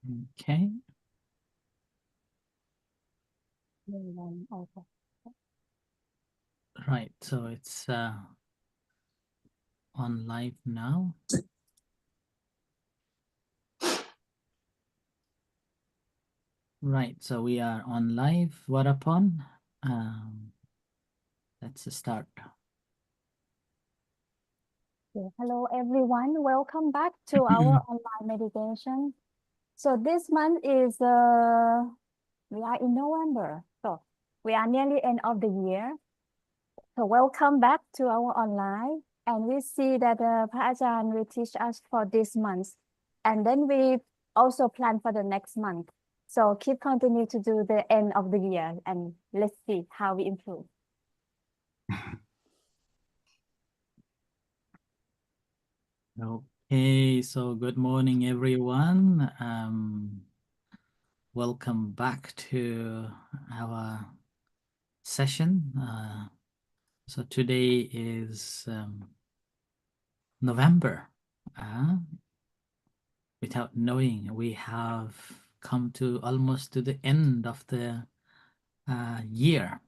Okay. Right, so it's on live now. Right, so we are on live. Whereupon, let's start. Hello everyone, welcome back to our online meditation. So this month is we are in November, so we are nearly end of the year. So welcome back to our online, and we see that Pa Ajahn will teach us for this month, and then we also plan for the next month. So keep continue to do the end of the year, and let's see how we improve. Okay, so good morning, everyone. Welcome back to our session. So today is November. Without knowing, we have come to almost to the end of the year.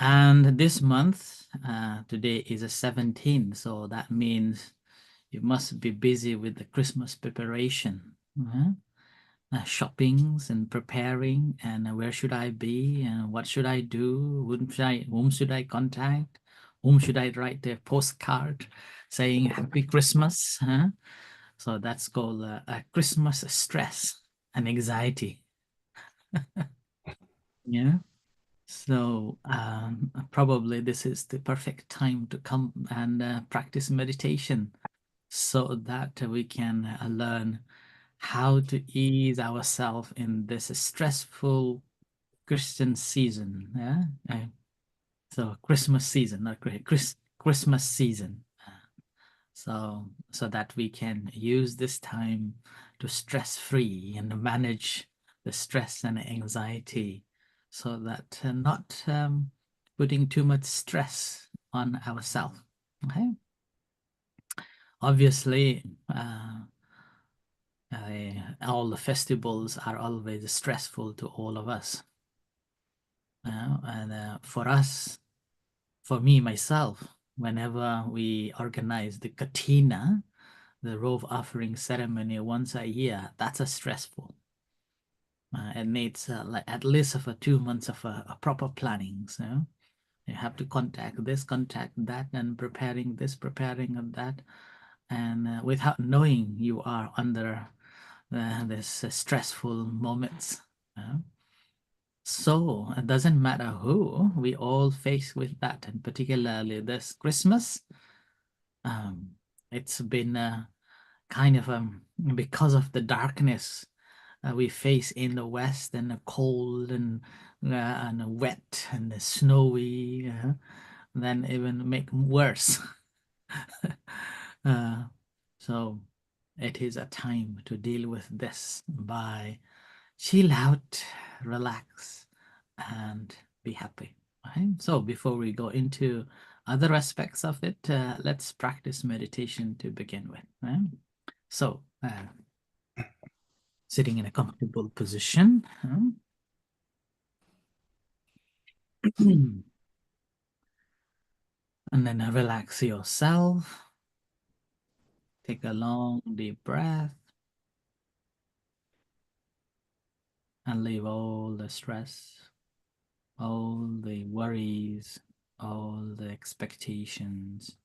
And this month, today is the 17th, so that means you must be busy with the Christmas preparation, shoppings and preparing, and where should I be, and what should I do, whom should I contact, whom should I write a postcard saying Happy Christmas, So that's called a Christmas stress and anxiety. Yeah. So probably this is the perfect time to come and practice meditation so that we can learn how to ease ourselves in this stressful Christian season. Yeah. So Christmas season, not Christmas season. So that we can use this time to stress free and manage the stress and anxiety so that not putting too much stress on ourselves. Okay. Obviously, all the festivals are always stressful to all of us. And for us, for me, myself, whenever we organize the Katina, the robe offering ceremony once a year, that's a stressful. It needs like at least of 2 months of a proper planning. So you have to contact this, contact that, and preparing this, preparing of that. And without knowing, you are under this stressful moments. So it doesn't matter who, we all face with that, and particularly this Christmas. It's been kind of because of the darkness we face in the West, and the cold and wet and the snowy, then even make worse. So it is a time to deal with this by chill out, relax, and be happy. Right? So before we go into other aspects of it, let's practice meditation to begin with. Right? So sitting in a comfortable position. And then relax yourself. Take a long, deep breath. And leave all the stress, all the worries, all the expectations.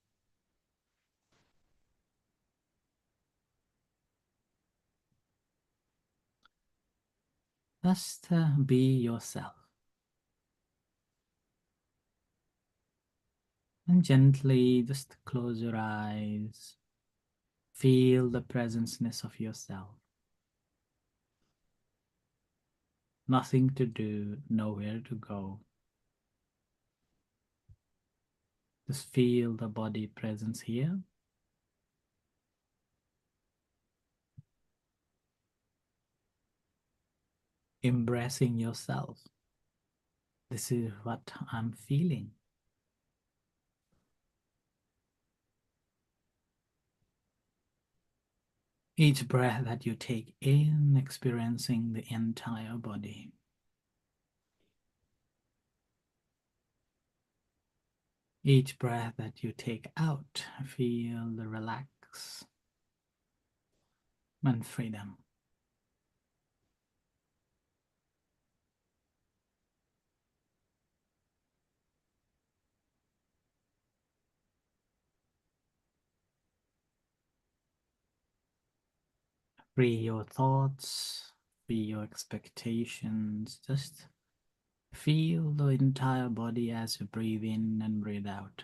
Just be yourself. And gently just close your eyes. Feel the presenceness of yourself. Nothing to do, nowhere to go. Just feel the body presence here. Embracing yourself. This is what I'm feeling. Each breath that you take in, experiencing the entire body. Each breath that you take out, feel the relax and freedom. Free your thoughts, free your expectations. Just feel the entire body as you breathe in and breathe out.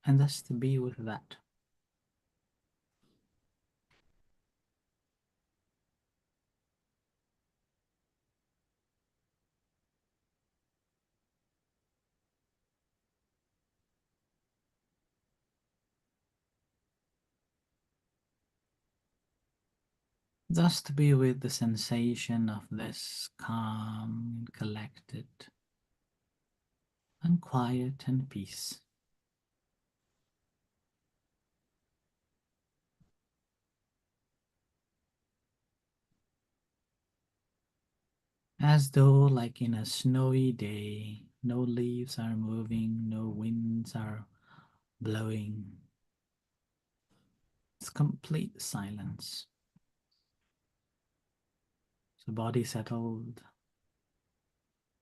And just be with that. Just be with the sensation of this calm, collected, and quiet and peace. As though, like in a snowy day, no leaves are moving, no winds are blowing. It's complete silence. So, body settled,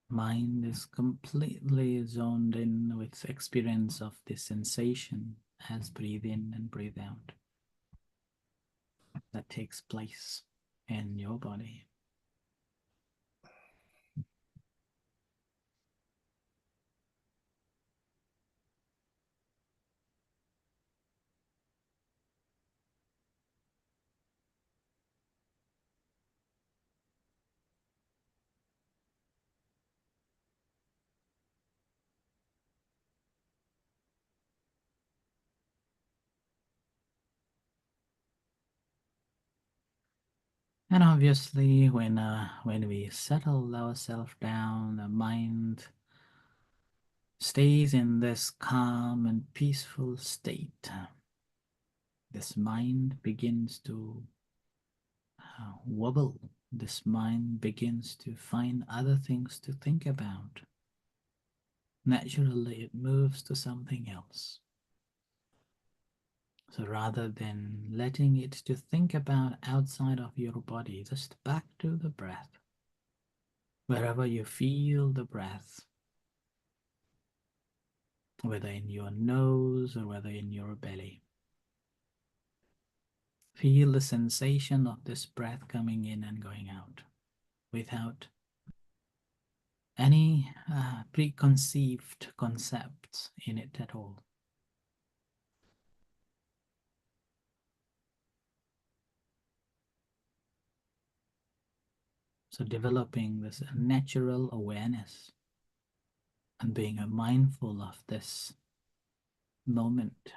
mind is completely zoned in with experience of this sensation as breathe in and breathe out that takes place in your body. And obviously, when we settle ourselves down, the mind stays in this calm and peaceful state. This mind begins to wobble. This mind begins to find other things to think about. Naturally, it moves to something else. So rather than letting it to think about outside of your body, just back to the breath. Wherever you feel the breath, whether in your nose or whether in your belly. Feel the sensation of this breath coming in and going out without any preconceived concepts in it at all. So developing this natural awareness and being mindful of this moment.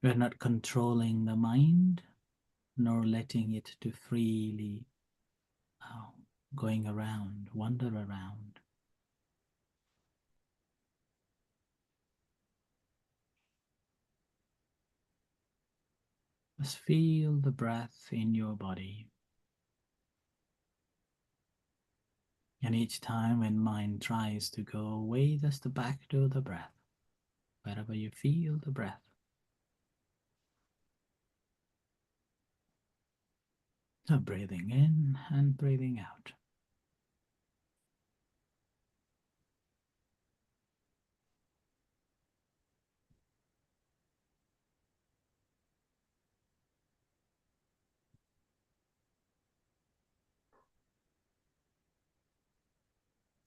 We're not controlling the mind, nor letting it to freely uh, going around, wander around. Just feel the breath in your body. And each time when mind tries to go away, just back to the breath, wherever you feel the breath. So breathing in and breathing out.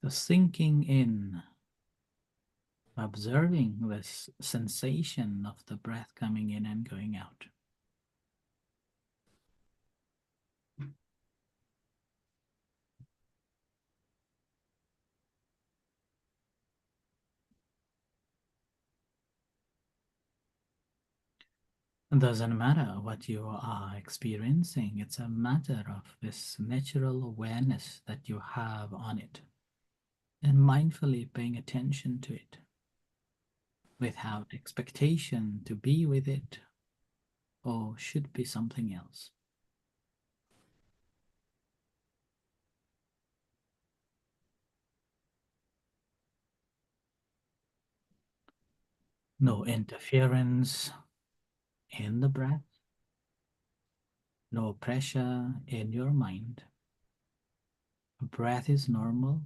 The sinking in, observing this sensation of the breath coming in and going out. It doesn't matter what you are experiencing, it's a matter of this natural awareness that you have on it and mindfully paying attention to it. without expectation to be with it or should be something else. No interference in the breath, no pressure in your mind. Breath is normal,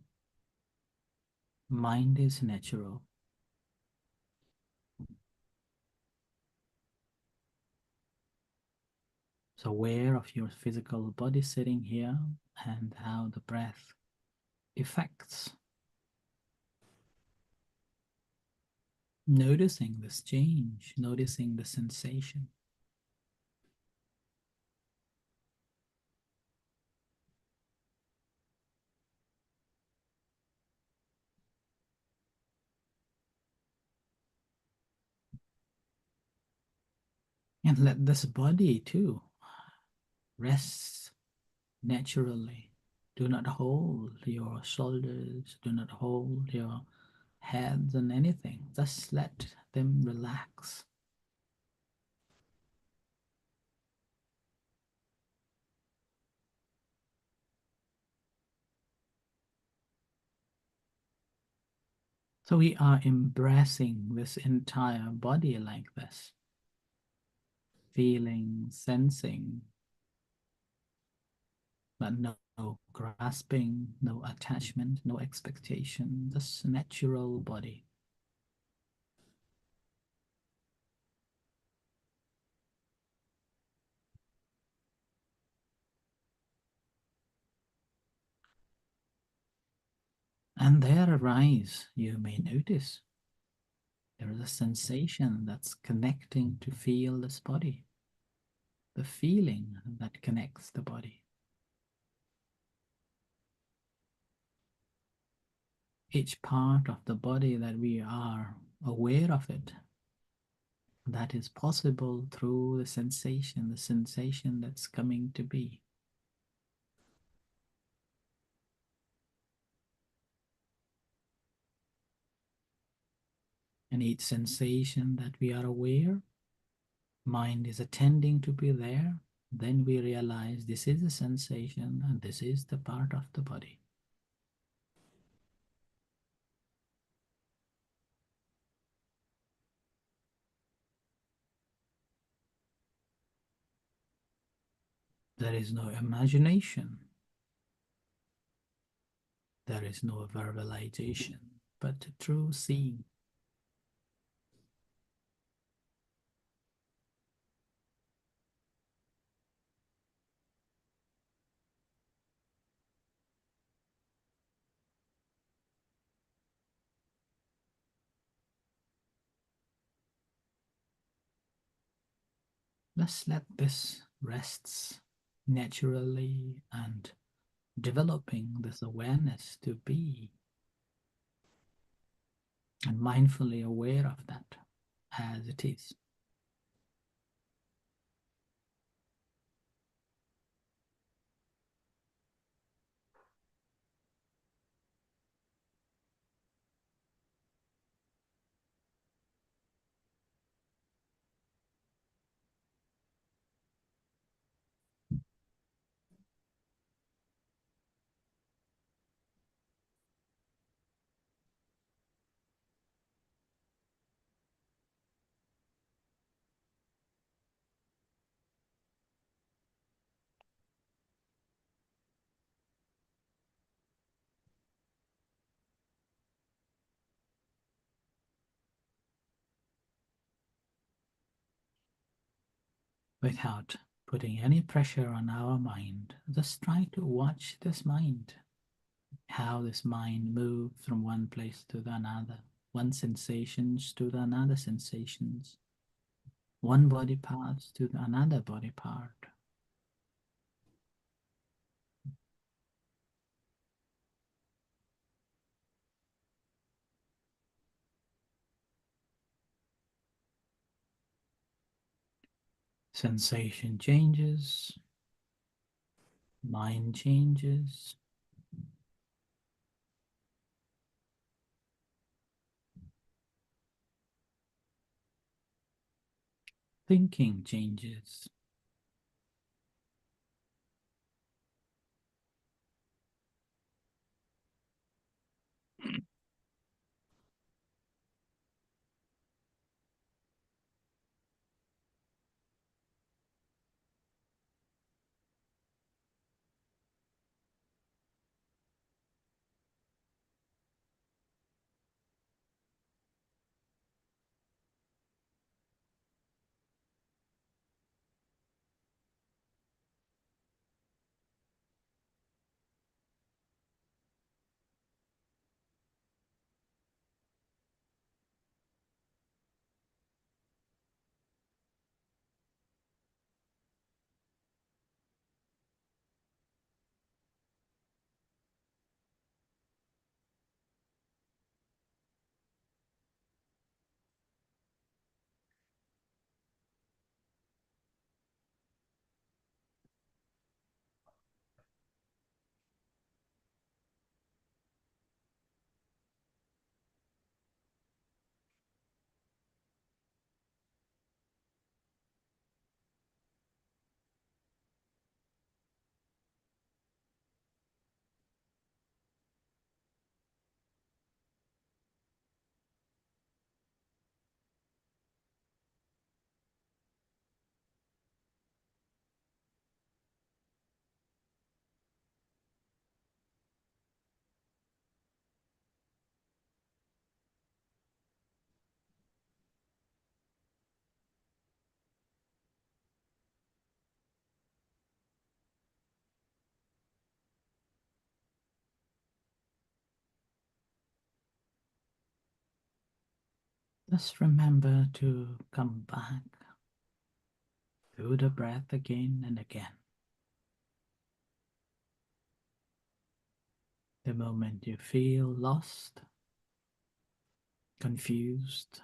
mind is natural. So aware of your physical body sitting here and how the breath affects. Noticing this change, noticing the sensation. And let this body too rest naturally. Do not hold your shoulders, do not hold your heads and anything. Just let them relax. So we are embracing this entire body like this, feeling, sensing, but no grasping, no attachment, no expectation, this natural body. And there arise, you may notice, there is a sensation that's connecting to feel this body, the feeling that connects the body. Each part of the body that we are aware of it, that is possible through the sensation that's coming to be. And each sensation that we are aware, mind is attending to be there, then we realize this is a sensation and this is the part of the body. There is no imagination, there is no verbalization, but true seeing. Let's let this rest naturally and developing this awareness to be and mindfully aware of that as it is. Without putting any pressure on our mind, just try to watch this mind, how this mind moves from one place to the another, one sensations to the another sensations, one body part to the another body part. Sensation changes, mind changes, thinking changes. Just remember to come back to the breath again and again. The moment you feel lost, confused,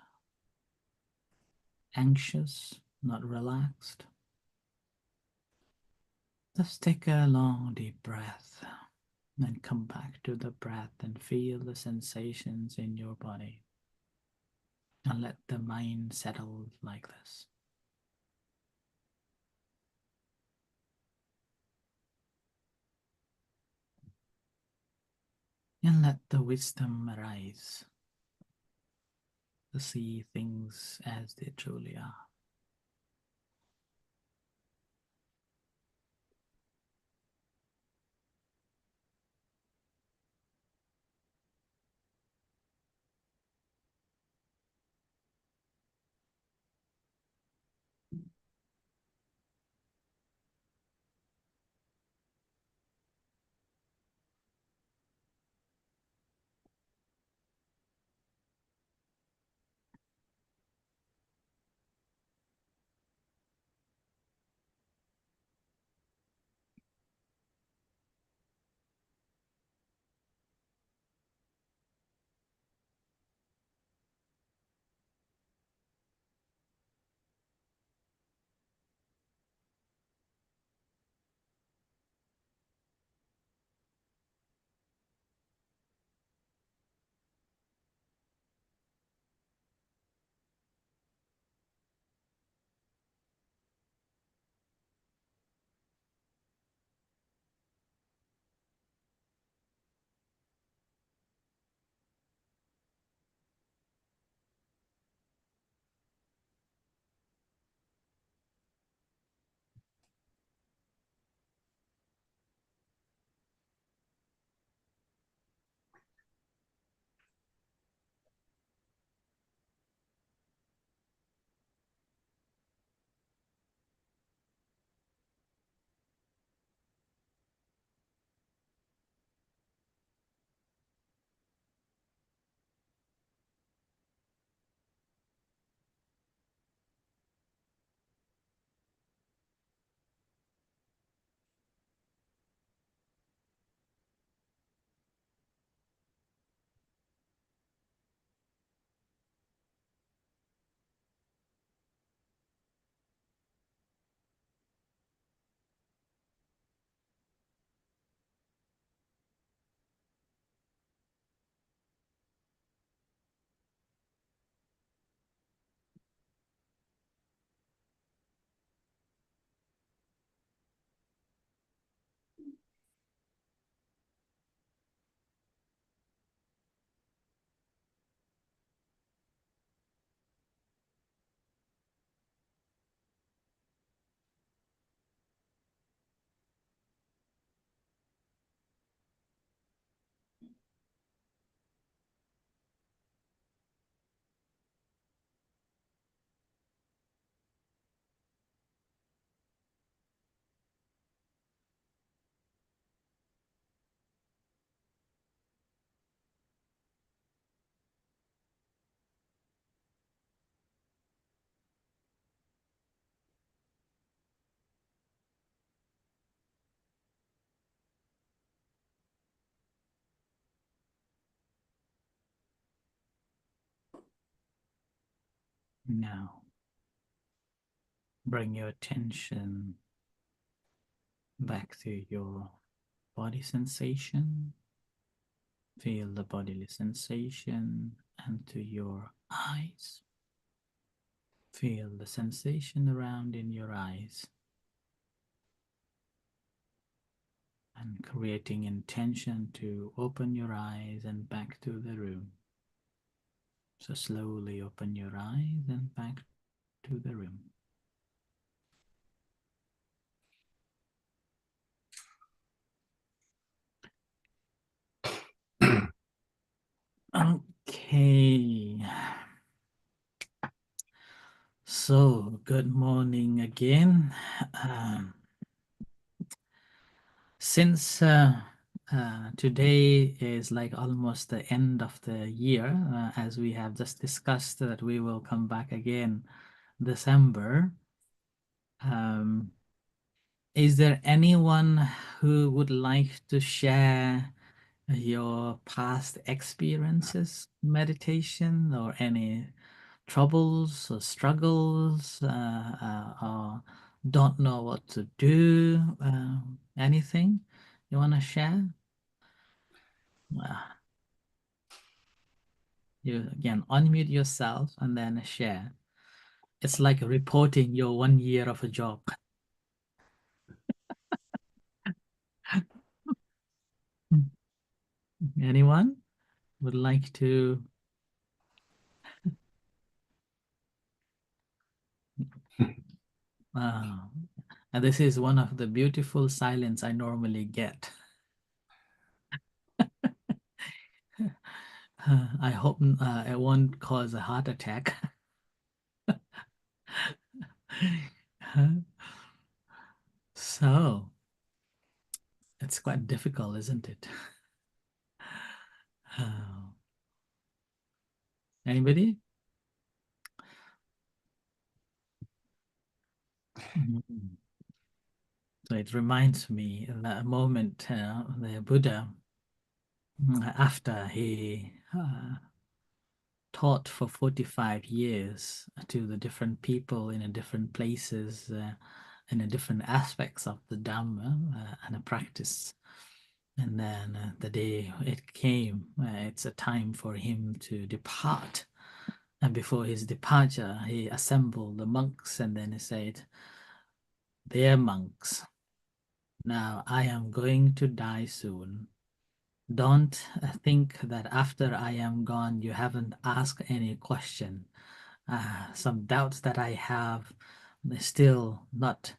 anxious, not relaxed, just take a long deep breath and come back to the breath and feel the sensations in your body. And let the mind settle like this. And let the wisdom arise to see things as they truly are. Now, bring your attention back to your body sensation. Feel the bodily sensation and to your eyes. Feel the sensation around in your eyes. And creating intention to open your eyes and back to the room. So slowly open your eyes and back to the room. Okay. So, good morning again. Since today is like almost the end of the year, as we have just discussed that we will come back again December, is there anyone who would like to share your past experiences, meditation, or any troubles or struggles, or don't know what to do? Anything you want to share? You again unmute yourself and then share. It's like reporting your 1 year of a job. Anyone would like to? And this is one of the beautiful silence I normally get. I hope it won't cause a heart attack. So it's quite difficult, isn't it? Anybody? So it reminds me of a moment the Buddha, after he taught for 45 years to the different people in different places, in different aspects of the Dhamma and a practice. And then the day it came, it's a time for him to depart. And before his departure, he assembled the monks and then he said, "Dear monks, now I am going to die soon. Don't think that after I am gone, you haven't asked any question. Some doubts that I have, still not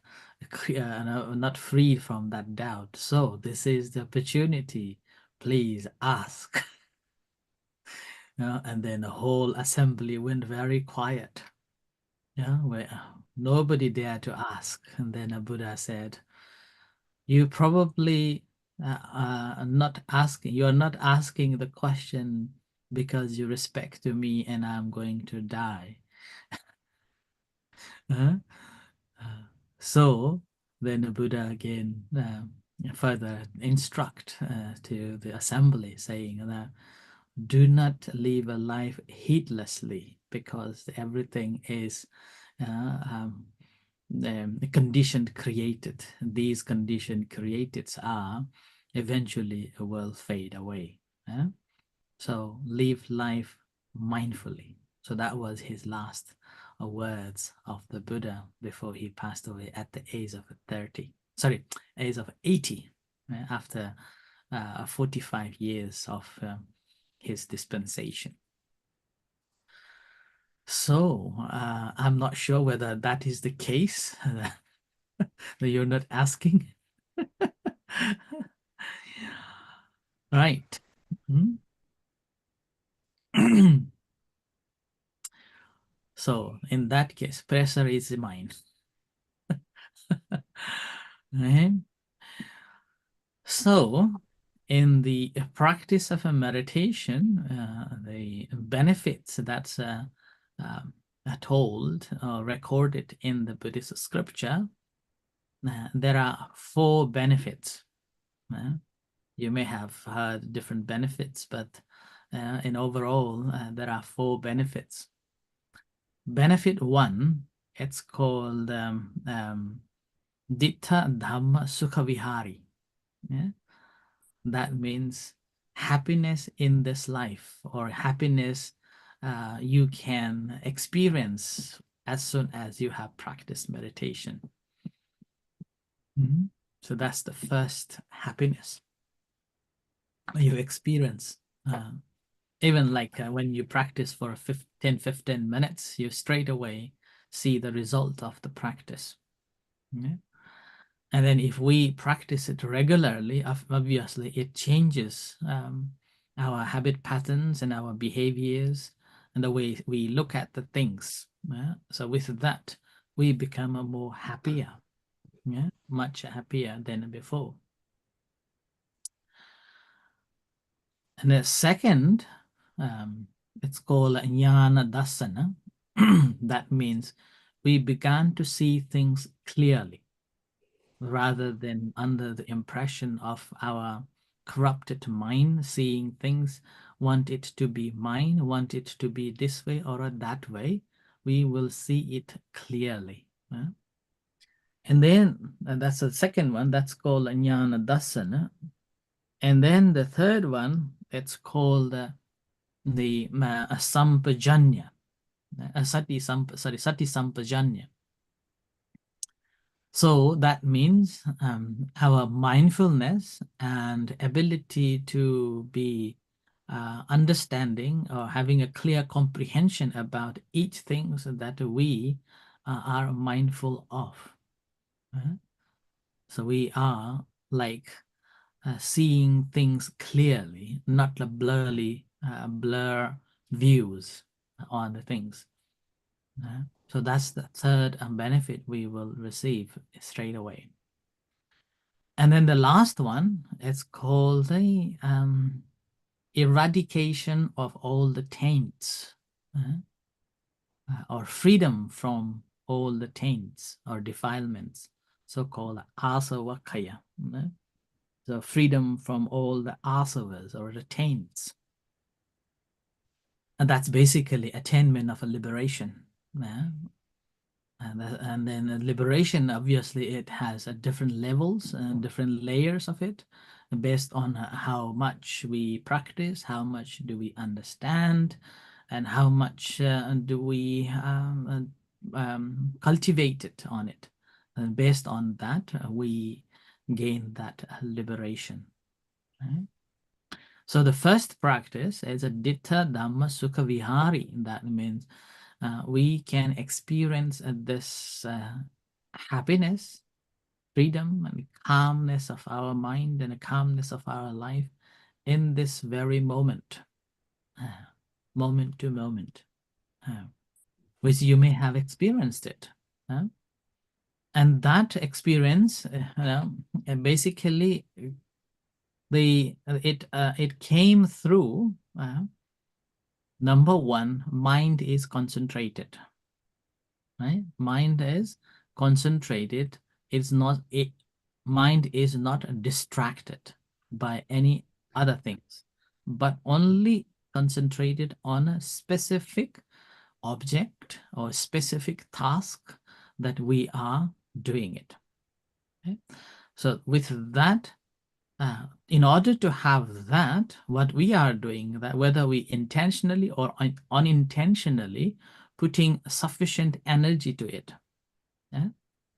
not free from that doubt. So this is the opportunity. Please ask." And then the whole assembly went very quiet. Where nobody dared to ask. And then a Buddha said, "You probably not asking. You are not asking the question because you respect to me and I'm going to die." Uh, so then the Buddha again further instruct to the assembly, saying that do not live a life heedlessly, because everything is conditioned created. These conditioned created are eventually will fade away. So live life mindfully. So that was his last words of the Buddha before he passed away at the age of 30. Sorry, age of 80, after 45 years of his dispensation. So I'm not sure whether that is the case that you're not asking. Right. So in that case, pressure is mine. Right? So in the practice of a meditation, the benefits that's told or recorded in the Buddhist scripture, there are 4 benefits. You may have heard different benefits, but in overall, there are 4 benefits. benefit 1, it's called Ditta Dhamma Sukha Vihari. Yeah? That means happiness in this life, or happiness you can experience as soon as you have practiced meditation. So that's the first happiness you experience. Even like when you practice for 10-15 minutes, you straight away see the result of the practice. Yeah? And then if we practice it regularly, obviously it changes our habit patterns and our behaviors and the way we look at the things. Yeah? So with that, we become a more happier, yeah? Much happier than before. And the second, it's called jnana dasana. That means we began to see things clearly rather than under the impression of our corrupted mind, seeing things, want it to be mine, want it to be this way or that way. We will see it clearly. And then that's the second one, that's called jnana dasana. And then the third one, it's called the sampajanya, sati sampajanya. So that means our mindfulness and ability to be understanding or having a clear comprehension about each thing that we are mindful of. So we are like seeing things clearly, not the blur views on the things. So that's the third benefit we will receive straight away. And then the last one, it's called the eradication of all the taints, or freedom from all the taints or defilements, so-called asavakaya. So freedom from all the asavas or the taints. And that's basically attainment of a liberation. And then liberation, obviously, it has different levels and different layers of it based on how much we practice, how much do we understand, and how much do we cultivate it on it. And based on that, we gain that liberation. Right? So the first practice is a Ditta Dhamma Sukha Vihari. That means we can experience this happiness, freedom, and calmness of our mind and the calmness of our life in this very moment, moment to moment, which you may have experienced it. And that experience, basically, it came through. Number one, mind is concentrated. Right? Mind is concentrated. Mind is not distracted by any other things, but only concentrated on a specific object or specific task that we are doing it. Okay? So with that, in order to have that, what we are doing, that whether we intentionally or unintentionally putting sufficient energy to it. Yeah?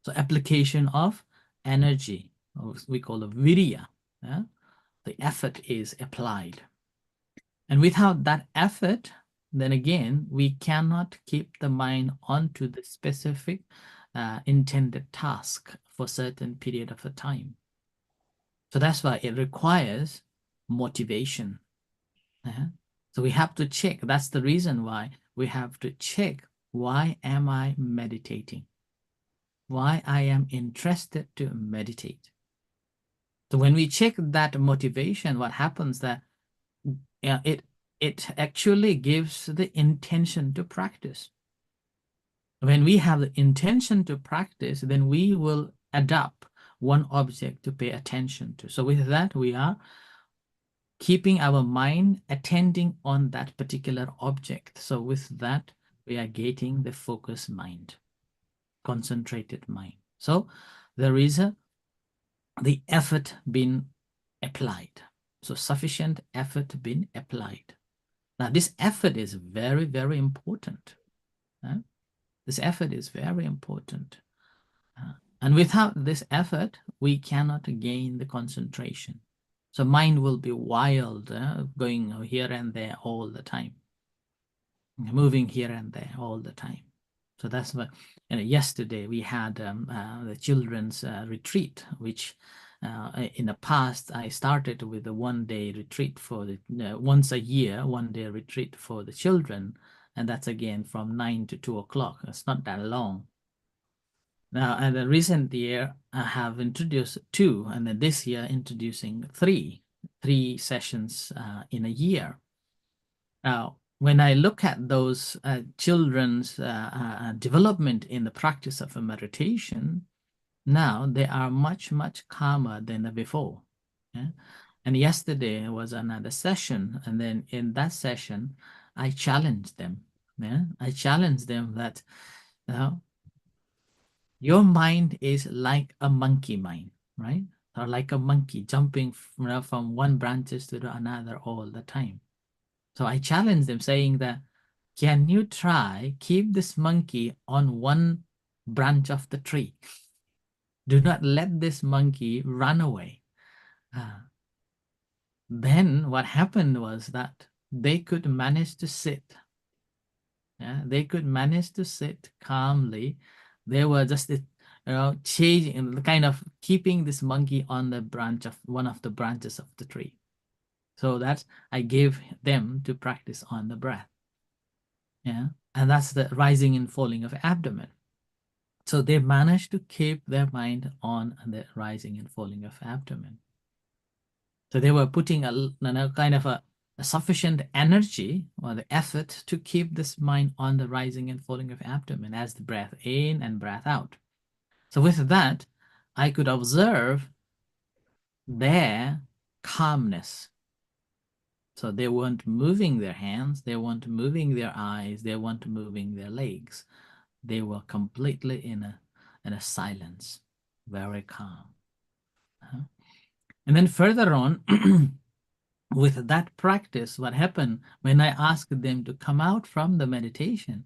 So application of energy, we call it virya. Yeah? The effort is applied. And without that effort, then again, we cannot keep the mind onto the specific intended task for a certain period of a time. So that's why it requires motivation. So we have to check. That's the reason why we have to check, why am I meditating? Why I am interested to meditate. So when we check that motivation, what happens that it actually gives the intention to practice. When we have the intention to practice, then we will adopt one object to pay attention to. So with that, we are keeping our mind attending on that particular object. So with that, we are getting the focused mind, concentrated mind. So there is the effort being applied. So sufficient effort being applied. Now this effort is very, very important. This effort is very important. And without this effort, we cannot gain the concentration. So mind will be wild, going here and there all the time, moving here and there all the time. So that's what, yesterday we had the children's retreat, which in the past I started with a 1-day retreat for the, once a year, 1-day retreat for the children. And that's again from 9 to 2 o'clock. It's not that long. Now, in the recent year, I have introduced 2, and then this year introducing 3 sessions in a year. Now, when I look at those children's development in the practice of a meditation, now they are much, much calmer than before. Yeah? And yesterday was another session, and then in that session, I challenged them. Yeah? I challenged them that, your mind is like a monkey mind, right? Or like a monkey jumping from one branches to another all the time. So I challenge them saying that, can you try keep this monkey on one branch of the tree? Do not let this monkey run away. Then what happened was that they could manage to sit. Yeah, they could manage to sit calmly. They were just changing, kind of keeping this monkey on the branch of one of the branches of the tree. So that's, I gave them to practice on the breath. Yeah, and that's the rising and falling of abdomen. So they managed to keep their mind on the rising and falling of abdomen. So they were putting a kind of a sufficient energy or the effort to keep this mind on the rising and falling of abdomen as the breath in and breath out. So with that, I could observe their calmness. So they weren't moving their hands, they weren't moving their eyes, they weren't moving their legs. They were completely in a silence, very calm. And then further on, with that practice, what happened when I asked them to come out from the meditation,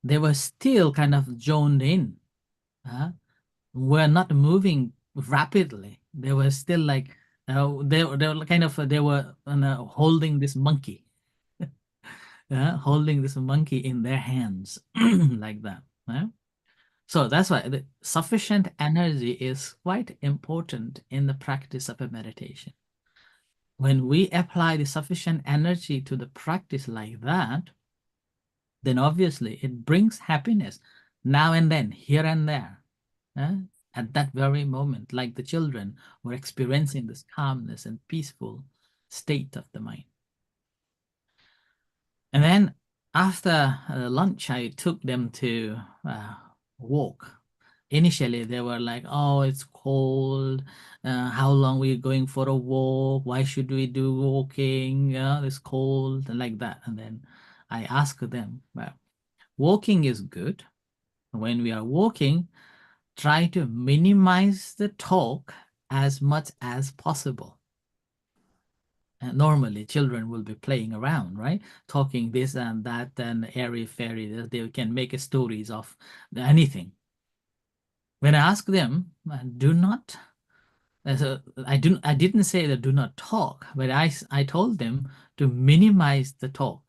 they were still kind of zoned in. Were not moving rapidly. They were still like they were kind of they were holding this monkey, holding this monkey in their hands like that. So that's why the sufficient energy is quite important in the practice of a meditation. When we apply the sufficient energy to the practice like that, then obviously it brings happiness now and then, here and there. At that very moment, like the children were experiencing this calmness and peaceful state of the mind. And then after lunch, I took them to walk. Initially, they were like, oh, it's cold. How long we going for a walk? Why should we do walking? It's cold, and like that. And then I asked them, well, walking is good. When we are walking, try to minimize the talk as much as possible. And normally, children will be playing around, right? Talking this and that and airy fairy. They can make stories of anything. When I ask them, do not. So I didn't say that do not talk, but I told them to minimize the talk,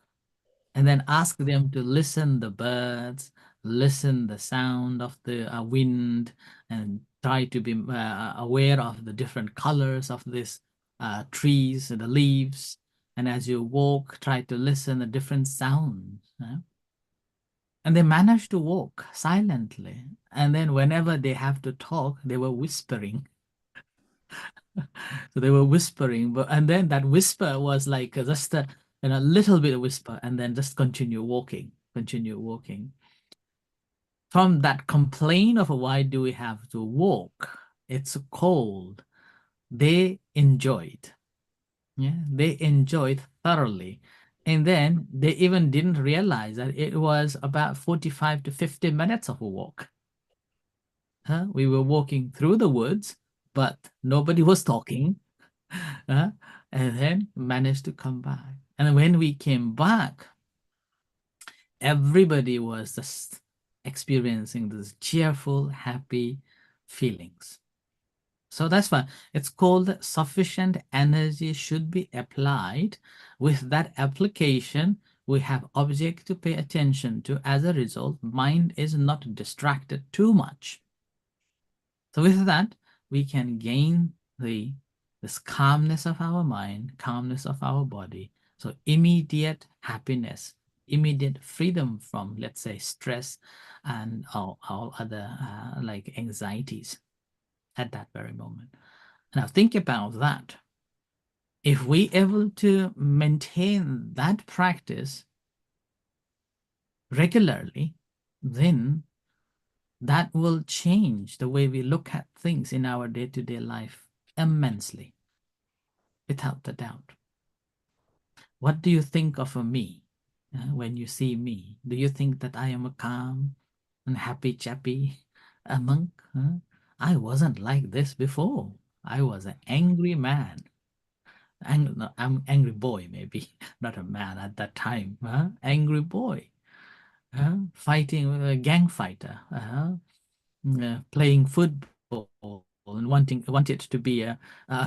and then ask them to listen the birds, listen the sound of the wind, and try to be aware of the different colors of these trees and the leaves. And as you walk, try to listen the different sounds. And they managed to walk silently. And then whenever they have to talk, they were whispering. So they were whispering, and then that whisper was like just a little bit of whisper, and then just continue walking, continue walking. From that complaint of why do we have to walk? It's cold. They enjoyed. Yeah, they enjoyed thoroughly. And then they even didn't realize that it was about 45 to 50 minutes of a walk. We were walking through the woods, but nobody was talking. uh, and then managed to come back. And when we came back, everybody was just experiencing this cheerful, happy feelings. So that's why it's called sufficient energy should be applied. With that application, we have object to pay attention to. As a result, mind is not distracted too much. So with that, we can gain this calmness of our mind, calmness of our body. So immediate happiness, immediate freedom from, let's say, stress and all other like anxieties at that very moment. Now think about that. If we able to maintain that practice regularly, then that will change the way we look at things in our day-to-day life immensely, without a doubt. What do you think of a me when you see me? Do you think that I am a calm and happy chappy, a monk? I wasn't like this before. I was an angry man. No, I'm angry boy, maybe not a man at that time. Angry boy, fighting with a gang fighter, playing football and wanted to be a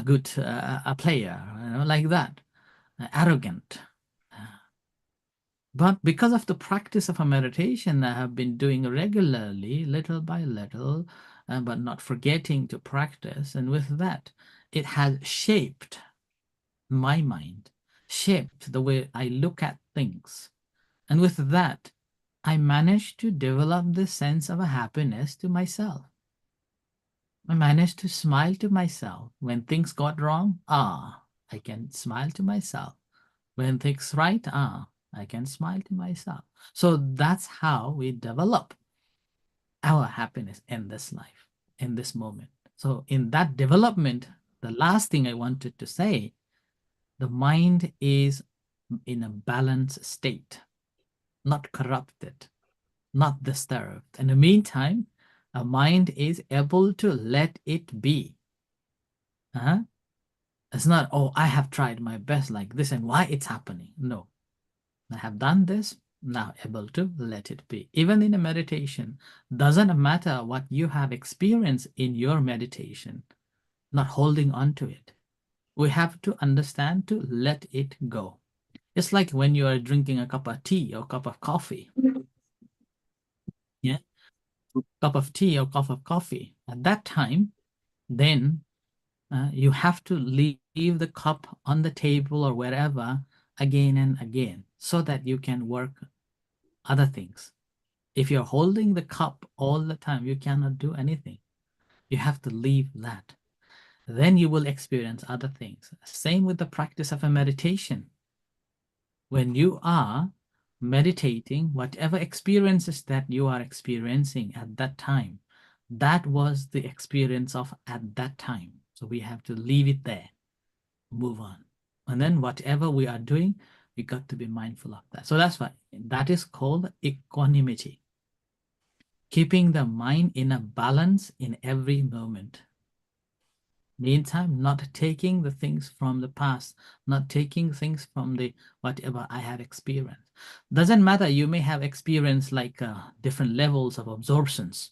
good a player, like that, arrogant. But because of the practice of a meditation I have been doing regularly, little by little, but not forgetting to practice, and with that, it has shaped my mind, shaped the way I look at things. And with that, I managed to develop this sense of a happiness to myself. I managed to smile to myself. When things got wrong, I can smile to myself. When things right, I can smile to myself. So that's how we develop our happiness in this life, in this moment. So in that development, the last thing I wanted to say, the mind is in a balanced state, not corrupted, not disturbed. In the meantime, a mind is able to let it be. It's not, oh, I have tried my best like this and why it's happening. No, I have done this, now able to let it be. Even in a meditation, doesn't matter what you have experienced in your meditation, not holding on to it. We have to understand to let it go. It's like when you are drinking a cup of tea or cup of coffee. Yeah, cup of tea or cup of coffee. At that time, then you have to leave the cup on the table or wherever again and again so that you can work other things. If you're holding the cup all the time, you cannot do anything. You have to leave that. Then you will experience other things. Same with the practice of a meditation. When you are meditating, whatever experiences that you are experiencing at that time, that was the experience of at that time. So we have to leave it there, move on. And then whatever we are doing, we got to be mindful of that. So that's why that is called equanimity. Keeping the mind in a balance in every moment. Meantime, not taking the things from the past, not taking things from the whatever I have experienced. Doesn't matter, you may have experienced like different levels of absorptions,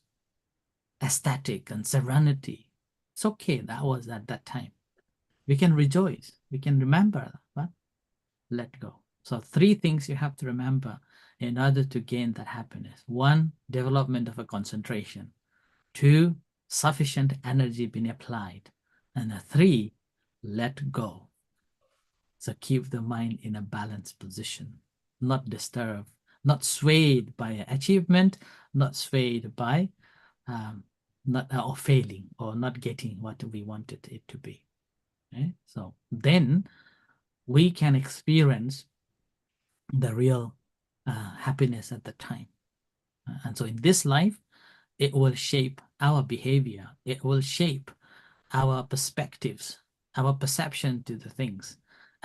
ecstatic and serenity. It's okay, that was at that time. We can rejoice, we can remember, but let go. So 3 things you have to remember in order to gain that happiness. 1, development of a concentration. 2, sufficient energy being applied. And 3, let go. So keep the mind in a balanced position, not disturbed, not swayed by achievement, not swayed by not or failing or not getting what we wanted it to be. Okay? So then we can experience the real happiness at the time. And so in this life, it will shape our behavior. It will shape our perspectives, our perception to the things.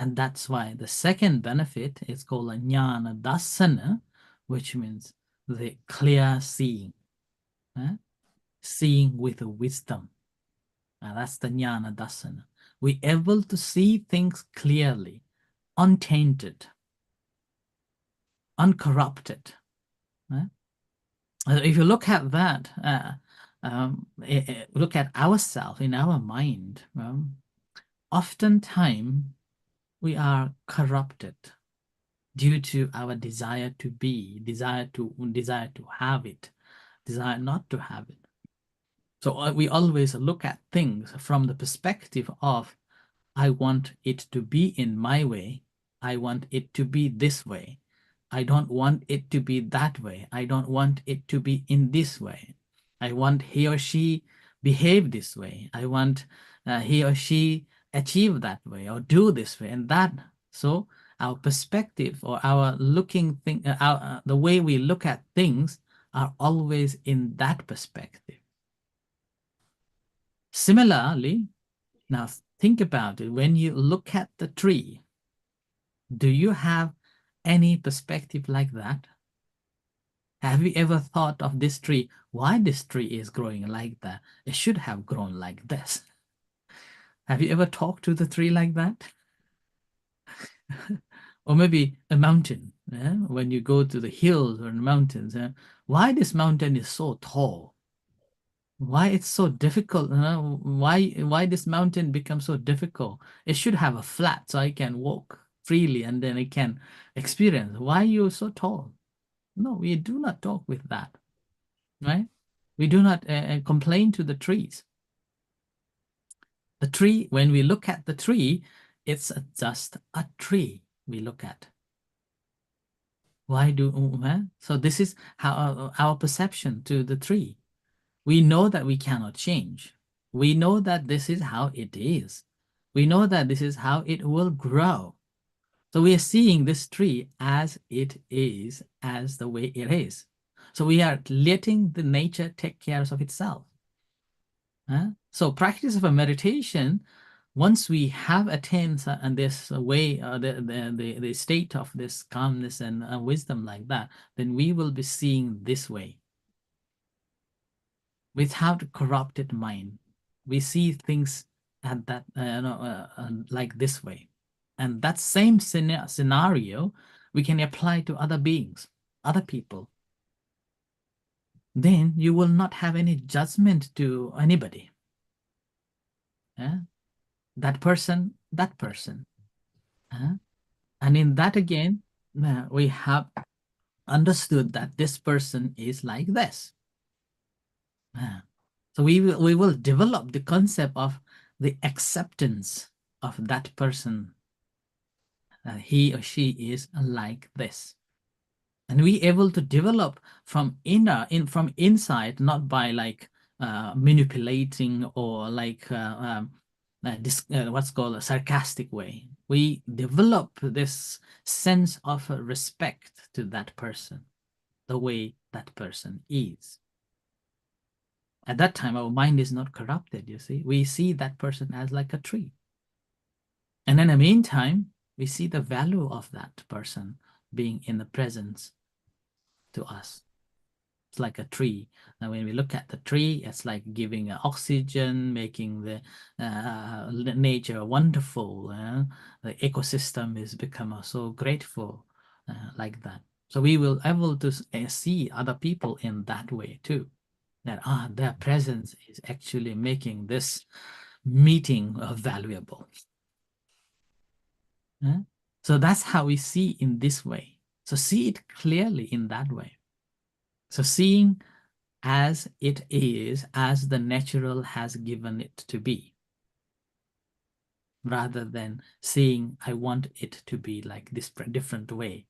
And that's why the second benefit is called a jnana dasana, which means the clear seeing, seeing with wisdom. Now that's the jnana dasana. We're able to see things clearly, untainted, uncorrupted. If you look at that, look at ourselves in our mind, oftentimes we are corrupted due to our desire to be, desire to have it, desire not to have it. So we always look at things from the perspective of, I want it to be in my way. I want it to be this way. I don't want it to be that way. I don't want it to be in this way. I want he or she behave this way. I want he or she achieve that way or do this way and that. So our perspective or our looking thing, the way we look at things are always in that perspective. Similarly, now think about it. When you look at the tree, do you have any perspective like that? Have you ever thought of this tree? Why this tree is growing like that? It should have grown like this. Have you ever talked to the tree like that? Or maybe a mountain. When you go to the hills or the mountains, why this mountain is so tall? Why it's so difficult? Why this mountain becomes so difficult? It should have a flat so I can walk freely and then I can experience. Why you so tall? No, we do not talk with that, right? We do not complain to the trees. The tree, when we look at the tree, it's just a tree we look at. Why do, so this is how our perception to the tree. We know that we cannot change. We know that this is how it is. We know that this is how it will grow. So we are seeing this tree as it is, as the way it is. So we are letting the nature take care of itself. So practice of a meditation, once we have attained and this way, the state of this calmness and wisdom like that, then we will be seeing this way. Without corrupted mind, we see things at that like this way. And that same scenario we can apply to other beings, other people. Then you will not have any judgment to anybody. That person. And in that again, we have understood that this person is like this. So we will develop the concept of the acceptance of that person. He or she is like this. And we able to develop from from inside, not by like manipulating or like what's called a sarcastic way. We develop this sense of respect to that person, the way that person is. At that time, our mind is not corrupted, you see. We see that person as like a tree. And in the meantime, we see the value of that person being in the presence to us. It's like a tree. Now, when we look at the tree, it's like giving oxygen, making the nature wonderful. The ecosystem is become so grateful like that. So we will able to see other people in that way too. That their presence is actually making this meeting valuable. So that's how we see in this way. So see it clearly in that way. So seeing as it is, as the natural has given it to be, rather than seeing I want it to be like this different way.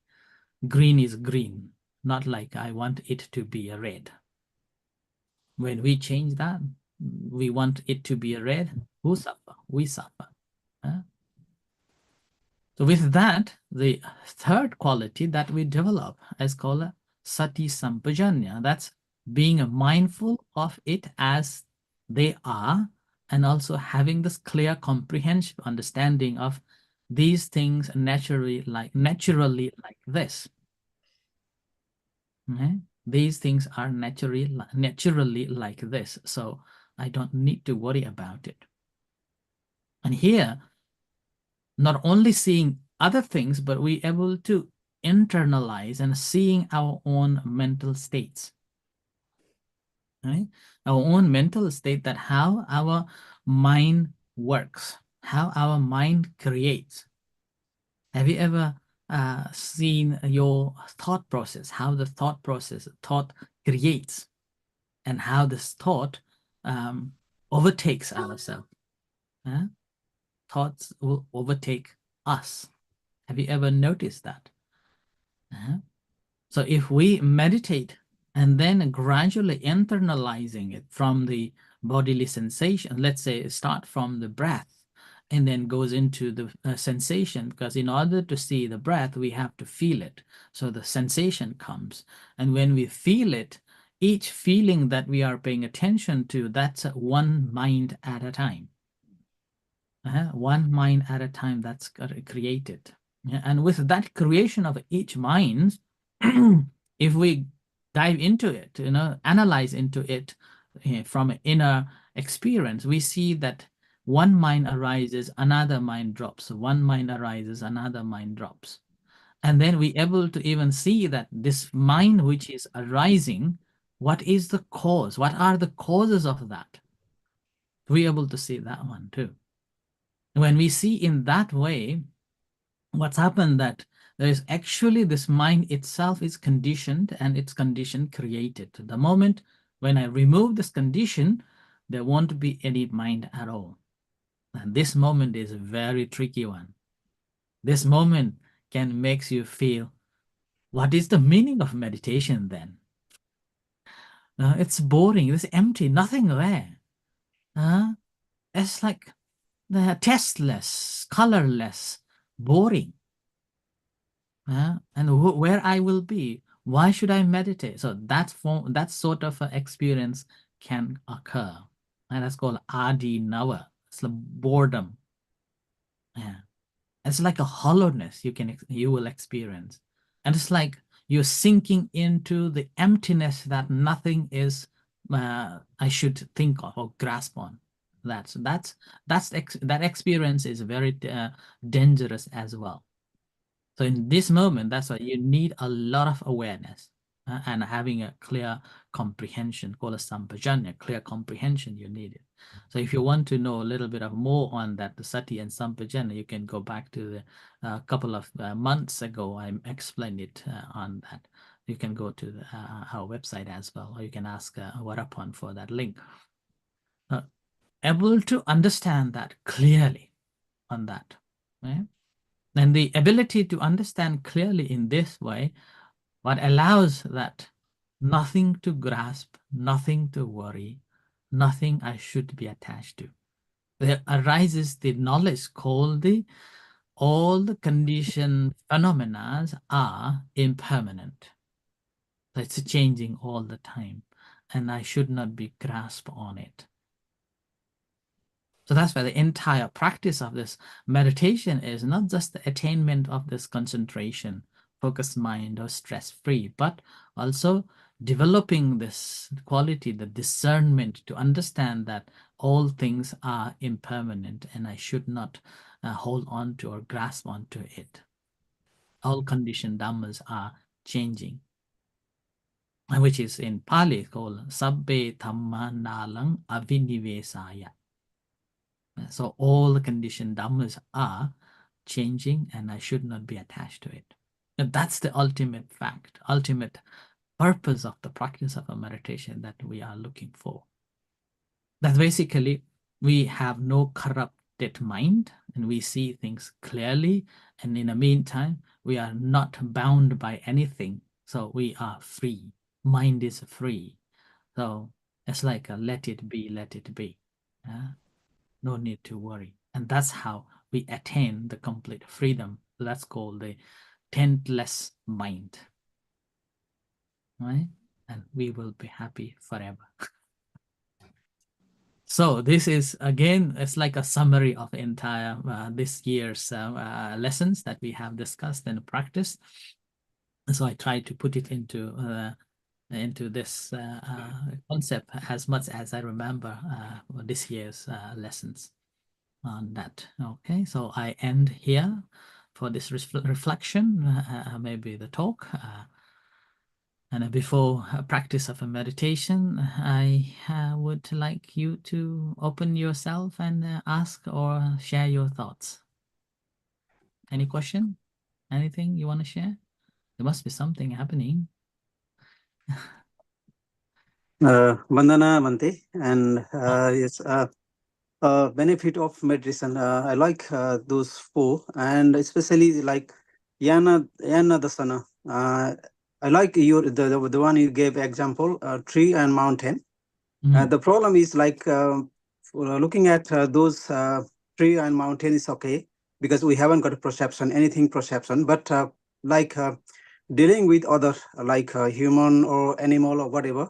Green is green, not like I want it to be a red. When we change that, we want it to be a red, who suffer? We suffer. So with that, the third quality that we develop is called sati sampajanya. That's being mindful of it as they are, and also having this clear comprehension, understanding of these things naturally like this. Okay? These things are naturally like this, so I don't need to worry about it. And here, not only seeing other things, but we able to internalize and seeing our own mental states. Right? Our own mental state, that how our mind works, how our mind creates. Have you ever seen your thought process, how the thought creates, and how this thought overtakes ourselves? Thoughts will overtake us. Have you ever noticed that? So if we meditate and then gradually internalizing it from the bodily sensation, let's say start from the breath and then goes into the sensation, because in order to see the breath, we have to feel it. So the sensation comes. And when we feel it, each feeling that we are paying attention to, that's one mind at a time. One mind at a time that's created. And with that creation of each mind, if we dive into it, analyze into it from an inner experience, we see that one mind arises, another mind drops. One mind arises, another mind drops. And then we able to even see that this mind which is arising, what is the cause? What are the causes of that? We able to see that one too. When we see in that way, what's happened that there is actually this mind itself is conditioned, and its condition created. The moment when I remove this condition, there won't be any mind at all. And this moment is a very tricky one. This moment can makes you feel, what is the meaning of meditation then? It's boring, it's empty, nothing there. It's like tasteless, colorless, boring. And where I will be, why should I meditate? So that sort of experience can occur, and that's called adi nava. It's like boredom. Yeah, it's like a hollowness you will experience, and it's like you're sinking into the emptiness that nothing is. I should think of or grasp on. That experience is very dangerous as well. So in this moment, that's why you need a lot of awareness and having a clear comprehension, called a sampajanya, clear comprehension, you need it. So if you want to know a little bit of more on that, the sati and sampajanya, you can go back to the couple of months ago, I explained it on that. You can go to our website as well, or you can ask Varapan for that link. Able to understand that clearly on that, right? And the ability to understand clearly in this way, what allows that nothing to grasp, nothing to worry, nothing I should be attached to. There arises the knowledge called all the conditioned phenomena are impermanent. It's changing all the time, and I should not be grasped on it. So that's why the entire practice of this meditation is not just the attainment of this concentration, focused mind, or stress-free, but also developing this quality, the discernment, to understand that all things are impermanent and I should not hold on to or grasp onto it. All conditioned dhammas are changing, which is in Pali called sabbe dhamma nalang avinivesaya. So all the conditioned dhammas are changing and I should not be attached to it. And that's the ultimate fact, ultimate purpose of the practice of a meditation that we are looking for. That basically we have no corrupted mind and we see things clearly. And in the meantime, we are not bound by anything. So we are free. Mind is free. So it's like a let it be, let it be. No need to worry. And that's how we attain the complete freedom. That's called the taintless mind. Right? And we will be happy forever. So this is again, it's like a summary of entire this year's lessons that we have discussed and practiced. So I try to put it into this concept as much as I remember this year's lessons on that. Okay, so I end here for this reflection, maybe the talk. And before a practice of a meditation, I would like you to open yourself and ask or share your thoughts. Any question? Anything you want to share? There must be something happening. Vandana Mante, and it's benefit of meditation. I like those four, and especially like Yana Dasana. I like the one you gave example, tree and mountain. Mm, The problem is like looking at those tree and mountain is okay because we haven't got a perception, anything perception, but like dealing with other like human or animal or whatever,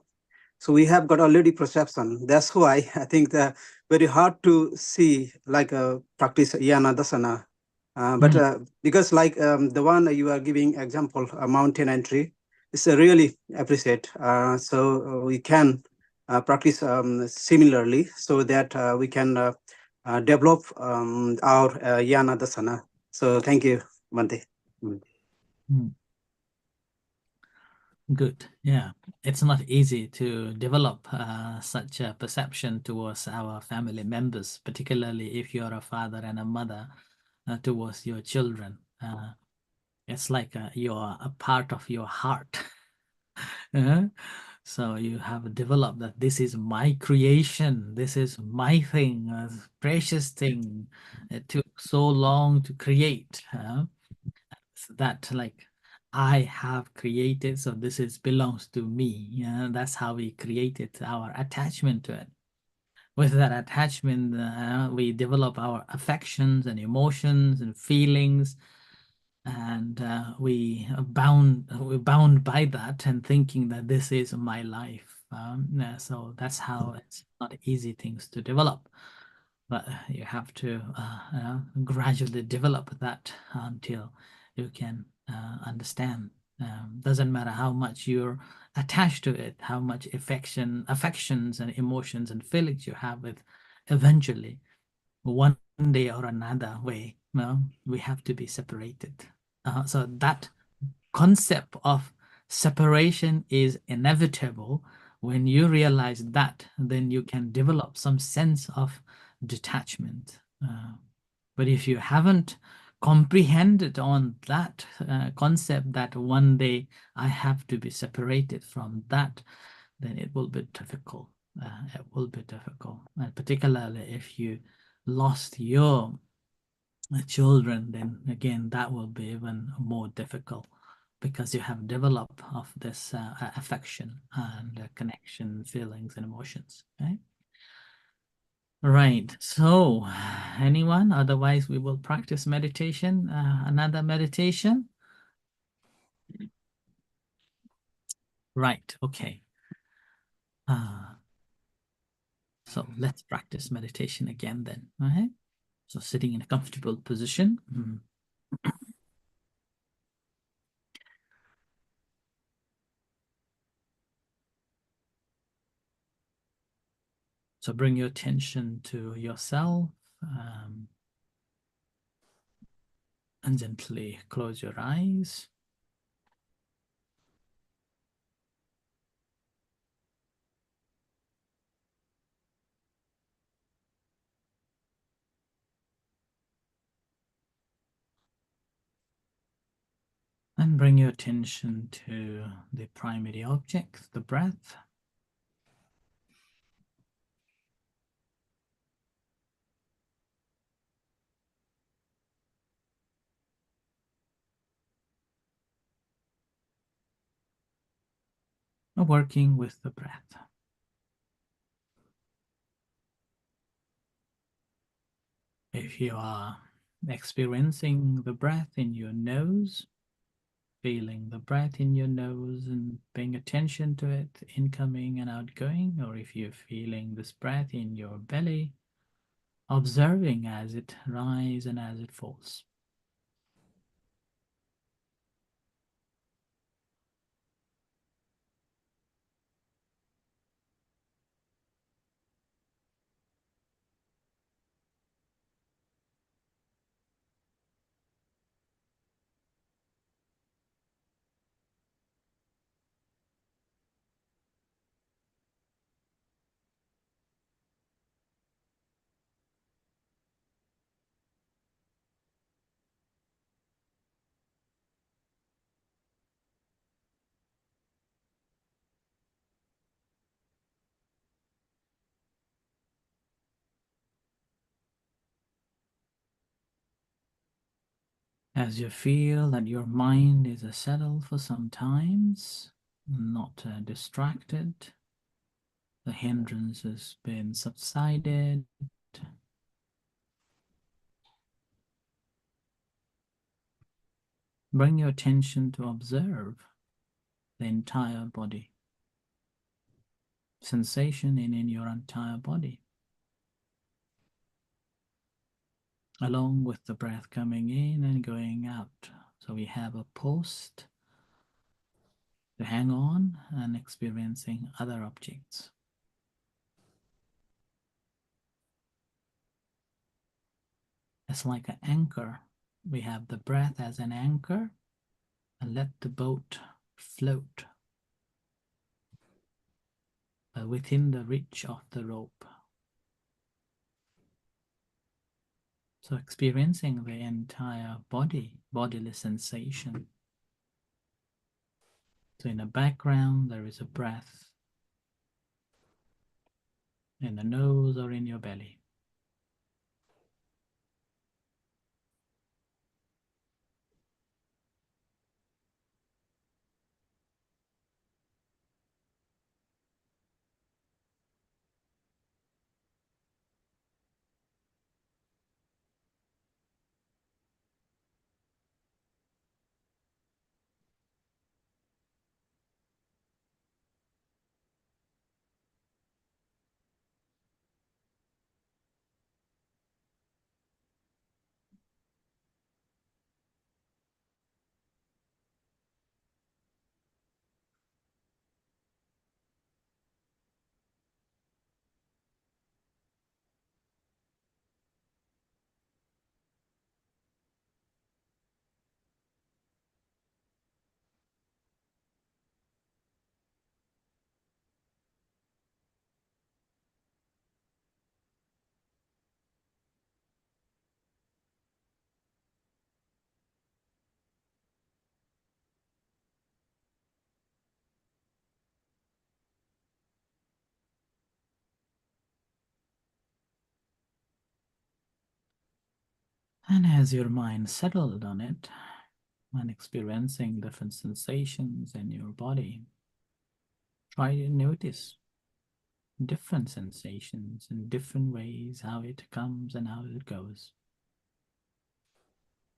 so we have got already perception. That's why I think very hard to see like practice yana dasana. But mm, because like the one you are giving example, a mountain entry, is really appreciate. So we can practice similarly so that we can develop our yana dasana. So thank you, Mante. mm. Good. Yeah. It's not easy to develop such a perception towards our family members, particularly if you're a father and a mother towards your children. It's like you're a part of your heart. Uh, So you have developed that this is my creation, this is my thing, a precious thing. It took so long to create. So that like I have created, so this is belongs to me. Yeah, that's how we created our attachment to it. With that attachment, we develop our affections and emotions and feelings, and we're bound by that and thinking that this is my life. Yeah, so that's how it's not easy things to develop, but you have to gradually develop that until you can understand. Doesn't matter how much you're attached to it, how much affections and emotions and feelings you have with, eventually one day or another way, well, we have to be separated. So that concept of separation is inevitable. When you realize that, then you can develop some sense of detachment. But if you haven't comprehended on that concept that one day I have to be separated from that, then it will be difficult. It will be difficult, and particularly if you lost your children, then again that will be even more difficult because you have developed of this affection and connection, feelings, and emotions. Okay. Right. So, anyone? Otherwise, we will practice meditation. Another meditation. Right. Okay. Uh, so let's practice meditation again then. All right. So sitting in a comfortable position. So bring your attention to yourself and gently close your eyes. And bring your attention to the primary object, the breath. Working with the breath. If you are experiencing the breath in your nose, feeling the breath in your nose and paying attention to it, incoming and outgoing, or if you're feeling this breath in your belly, observing as it rises and as it falls. As you feel that your mind is settled for some times, not distracted, the hindrance has been subsided, bring your attention to observe the entire body, sensation in your entire body, along with the breath coming in and going out. So we have a post to hang on and experiencing other objects. It's like an anchor. We have the breath as an anchor and let the boat float within the reach of the rope. So experiencing the entire body, bodily sensation. So in the background, there is a breath in the nose or in your belly. And as your mind settled on it and experiencing different sensations in your body, try to notice different sensations in different ways, how it comes and how it goes.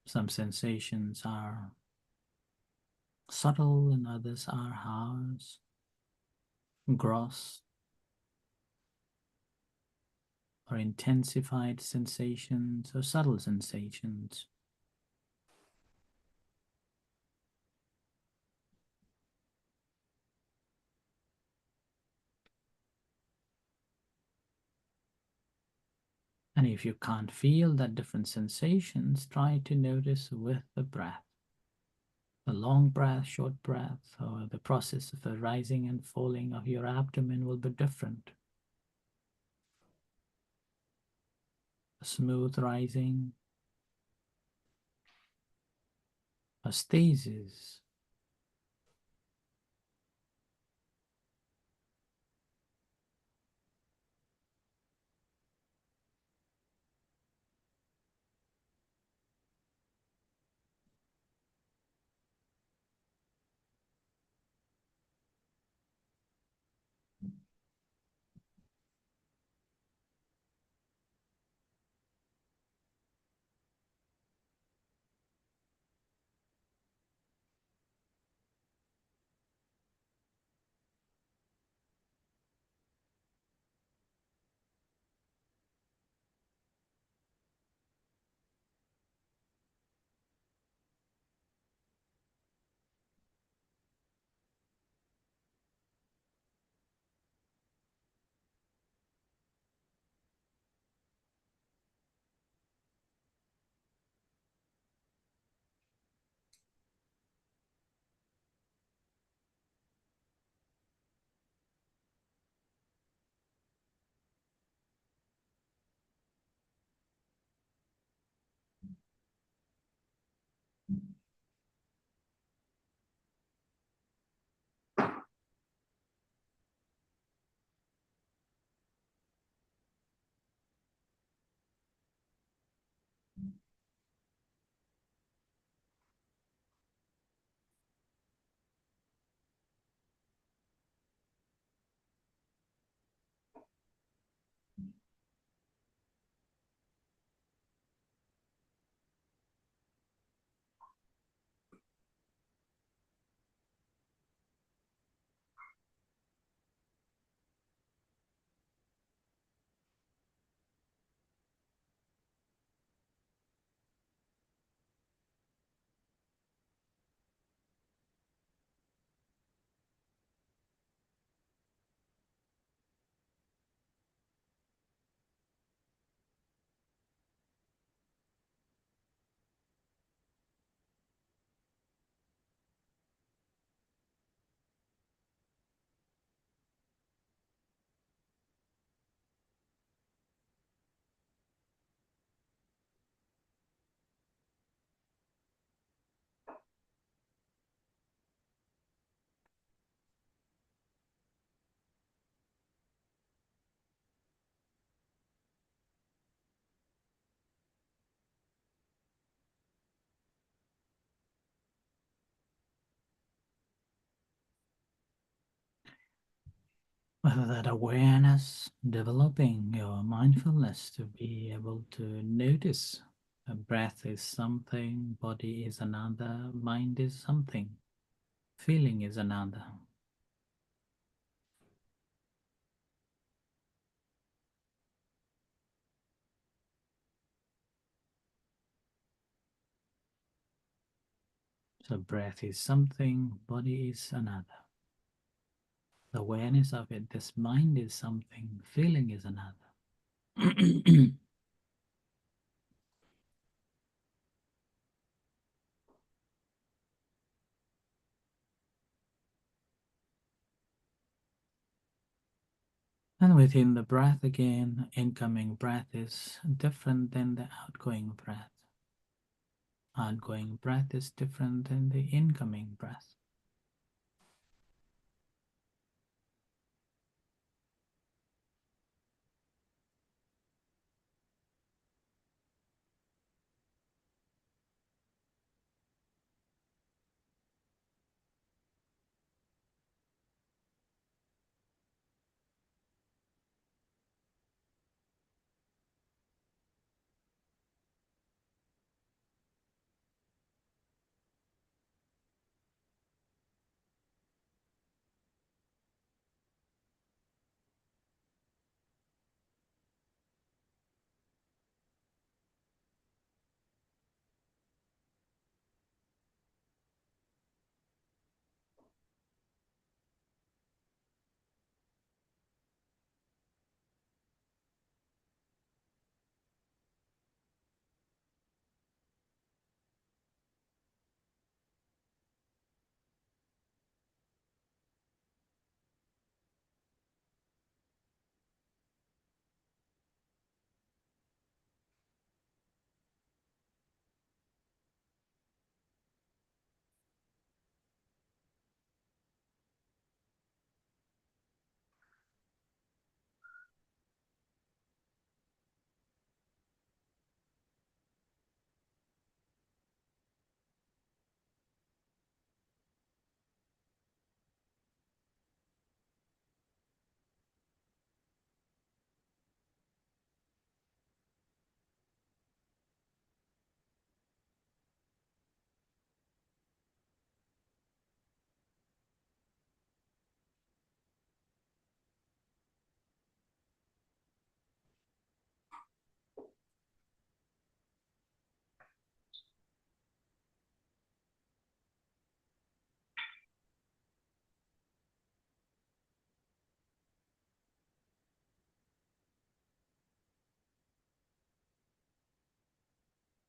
Some sensations are subtle and others are harsh, gross, or intensified sensations or subtle sensations. And if you can't feel that different sensations, try to notice with the breath. A long breath, short breath, or the process of the rising and falling of your abdomen will be different. A smooth rising, a stasis, Whether that awareness, developing your mindfulness to be able to notice a breath is something, body is another, mind is something, feeling is another. So breath is something, body is another. The awareness of it, this mind is something, feeling is another. And within the breath again, incoming breath is different than the outgoing breath. Outgoing breath is different than the incoming breath.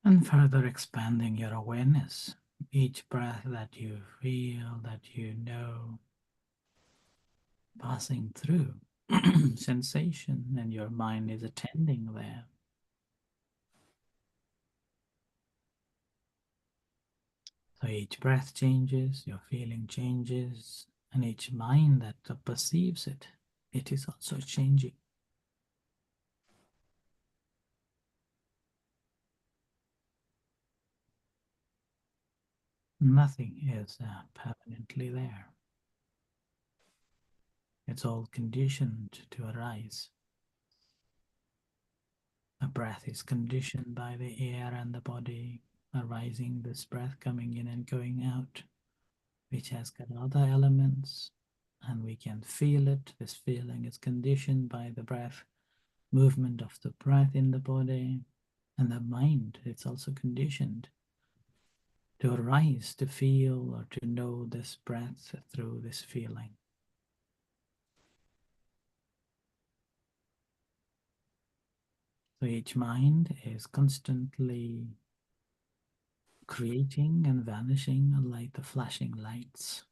And further expanding your awareness. Each breath that you feel, that you know, passing through sensation, and your mind is attending there. So each breath changes, your feeling changes, and each mind that perceives it, it is also changing. Nothing is permanently there. It's all conditioned to arise. A breath is conditioned by the air and the body arising, this breath coming in and going out, which has got other elements, and we can feel it. This feeling is conditioned by the breath, movement of the breath in the body, and the mind. It's also conditioned to arise, to feel, or to know this breath through this feeling. So each mind is constantly creating and vanishing like the flashing lights.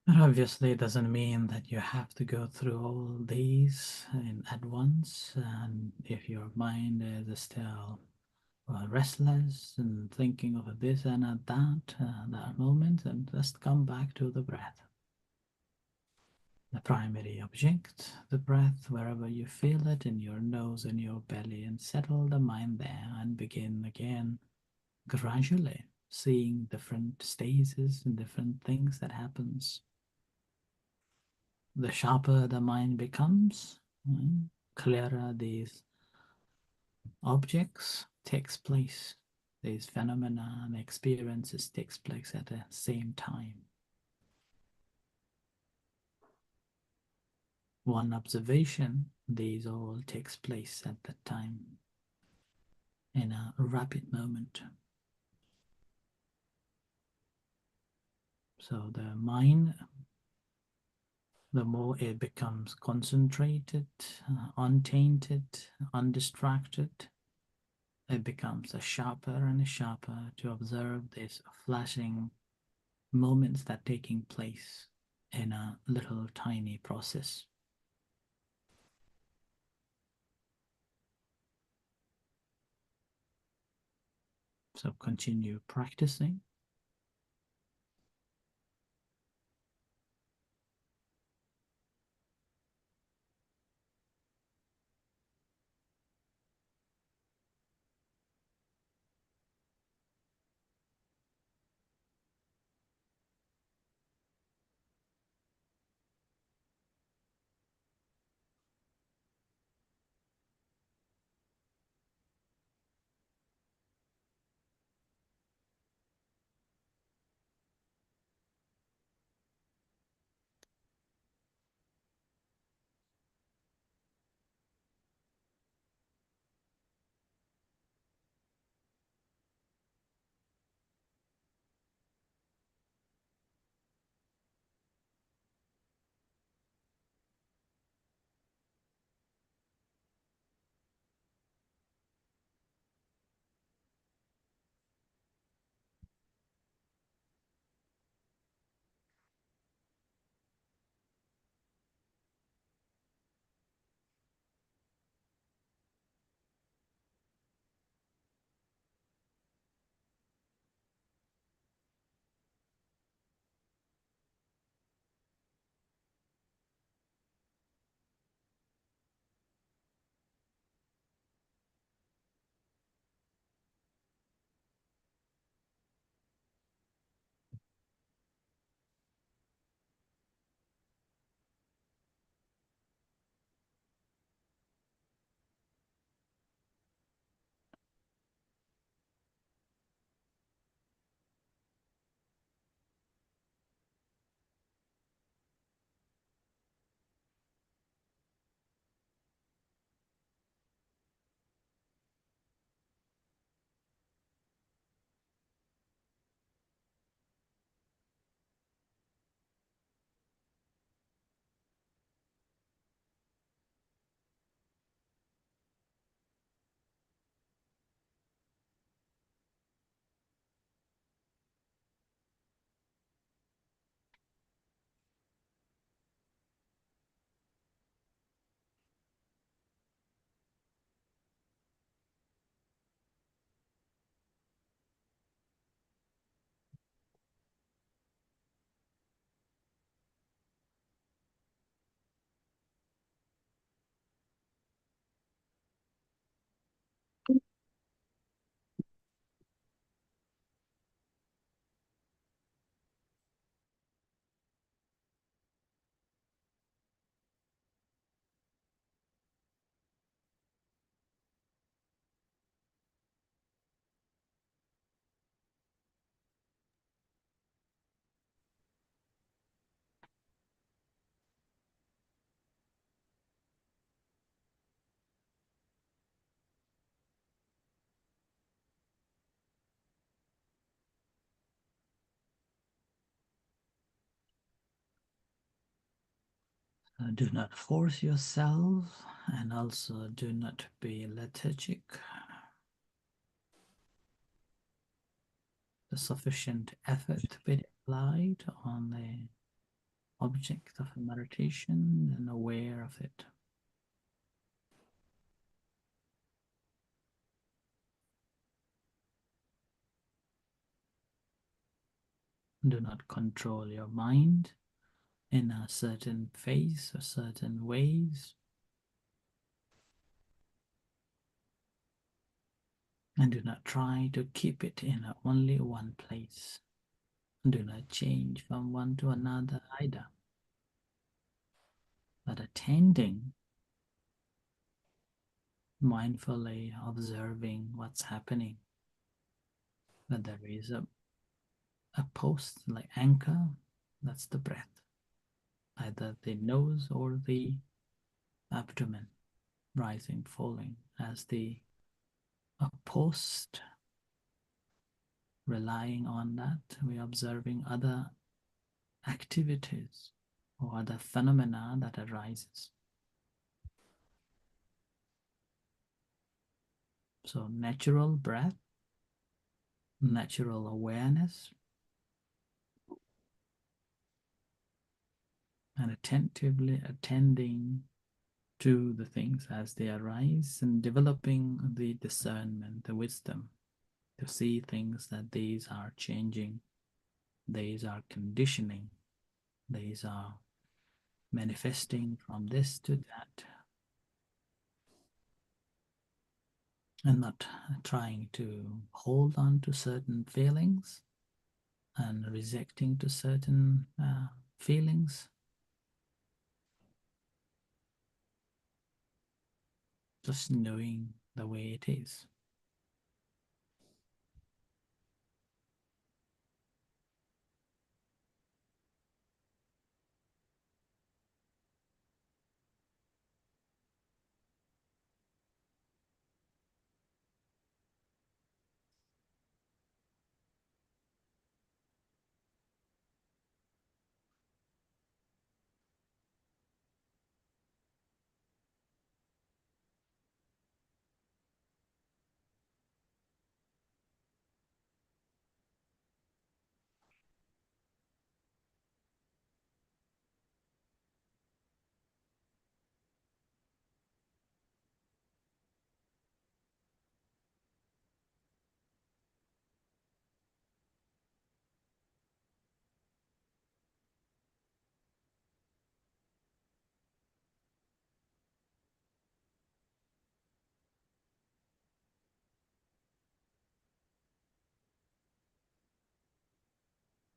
But obviously, it doesn't mean that you have to go through all these at once. And if your mind is still restless and thinking of this and at that moment, and just come back to the breath. The primary object, the breath, wherever you feel it in your nose and your belly, and settle the mind there and begin again gradually seeing different stages and different things that happens. The sharper the mind becomes, clearer these objects takes place. These phenomena and experiences takes place at the same time. One observation, these all takes place at that time in a rapid moment. So the mind, the more it becomes concentrated, untainted, undistracted, it becomes a sharper and sharper to observe these flashing moments that taking place in a little tiny process. So continue practicing. Do not force yourself, and also do not be lethargic. The sufficient effort to be applied on the object of meditation and aware of it. Do not control your mind in a certain phase or certain ways. And do not try to keep it in only one place. Do not change from one to another either, but attending, mindfully observing what's happening. That there is a post like anchor, that's the breath, either the nose or the abdomen, rising, falling as the a post. Relying on that, we're observing other activities or other phenomena that arises. So natural breath, natural awareness, and attentively attending to the things as they arise and developing the discernment, the wisdom to see things that these are changing, these are conditioning, these are manifesting from this to that, and not trying to hold on to certain feelings and rejecting to certain feelings. Just knowing the way it is.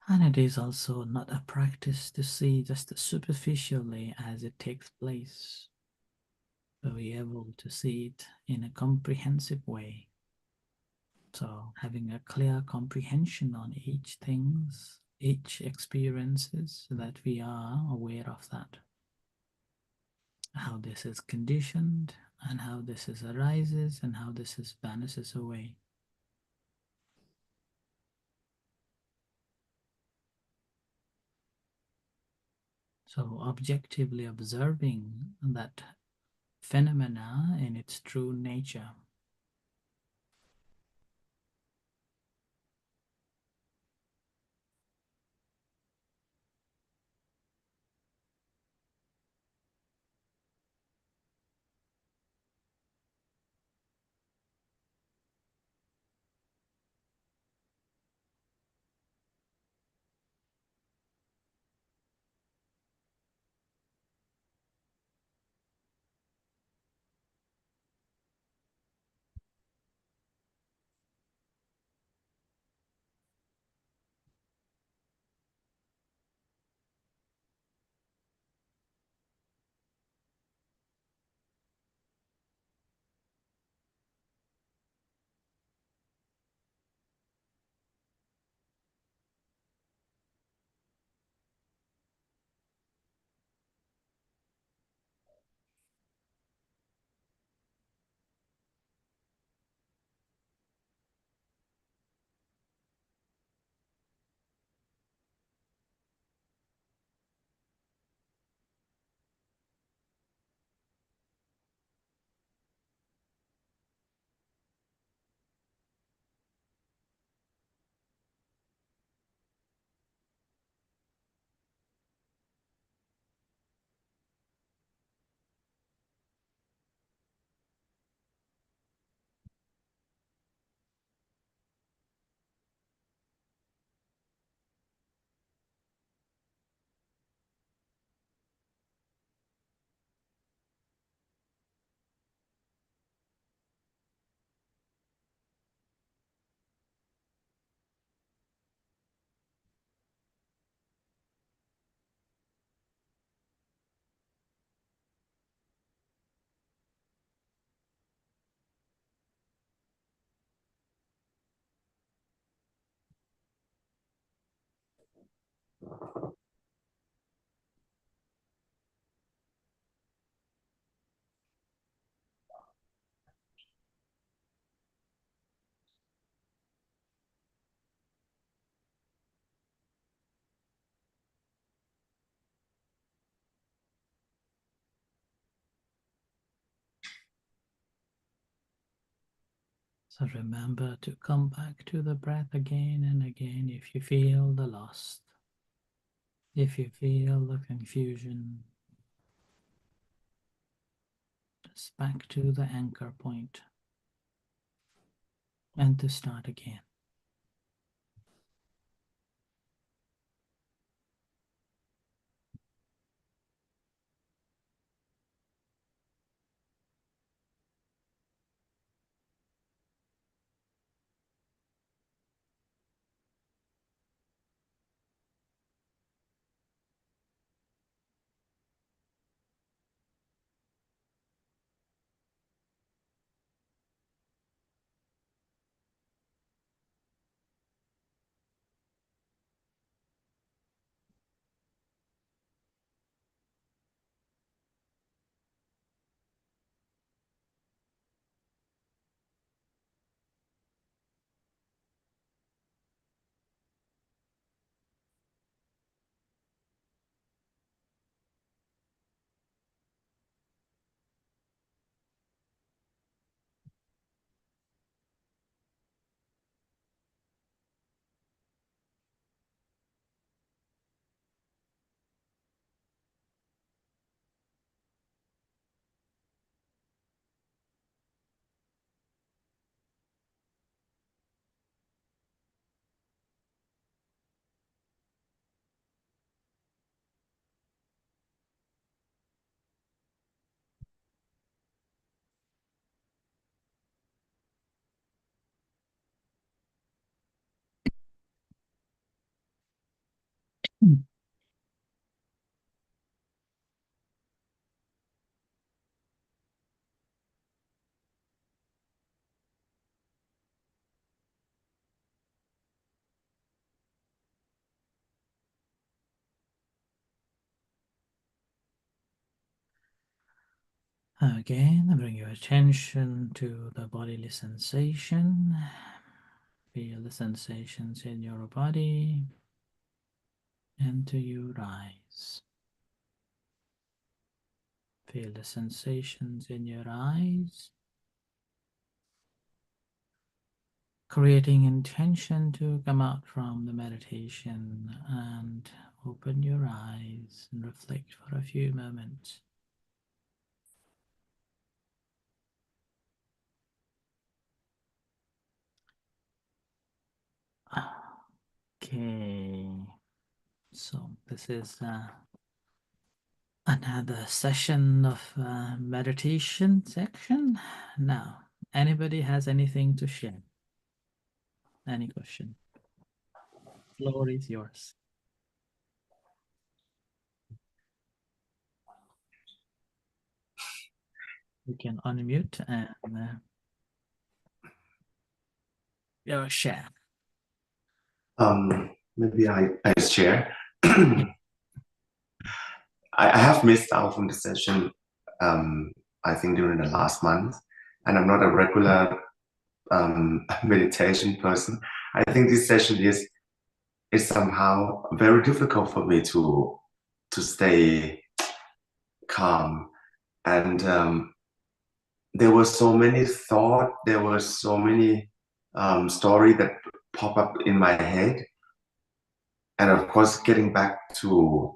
And it is also not a practice to see just superficially as it takes place, but be able to see it in a comprehensive way. So having a clear comprehension on each things, each experiences, so that we are aware of that. How this is conditioned and how this is arises and how this is vanishes away. So objectively observing that phenomena in its true nature. So remember to come back to the breath again and again if you feel the loss, if you feel the confusion. Just back to the anchor point and to start again. Again, bring your attention to the bodily sensation. Feel the sensations in your body and to your eyes. Feel the sensations in your eyes. Creating intention to come out from the meditation and open your eyes and reflect for a few moments. Okay, so this is another session of meditation section. Now, anybody has anything to share? Any question? Floor is yours. You can unmute and share. Maybe I share. I have missed out from the session, I think during the last month, and I'm not a regular meditation person. I think this session is somehow very difficult for me to stay calm, and there were so many thoughts, there were so many stories that pop up in my head, and of course getting back to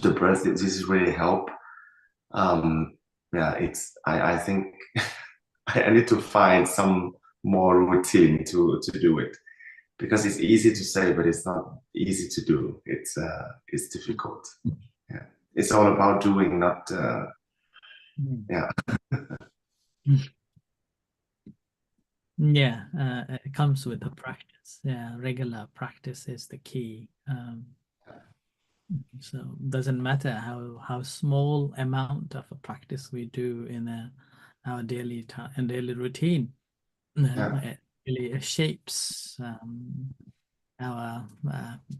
the breath, this really help. Yeah, it's I think I need to find some more routine to do it, because it's easy to say but it's not easy to do. It's difficult. Yeah, it's all about doing, not yeah. Yeah, it comes with the practice. Yeah, regular practice is the key. So it doesn't matter how small amount of a practice we do in our daily routine. Yeah. It really shapes our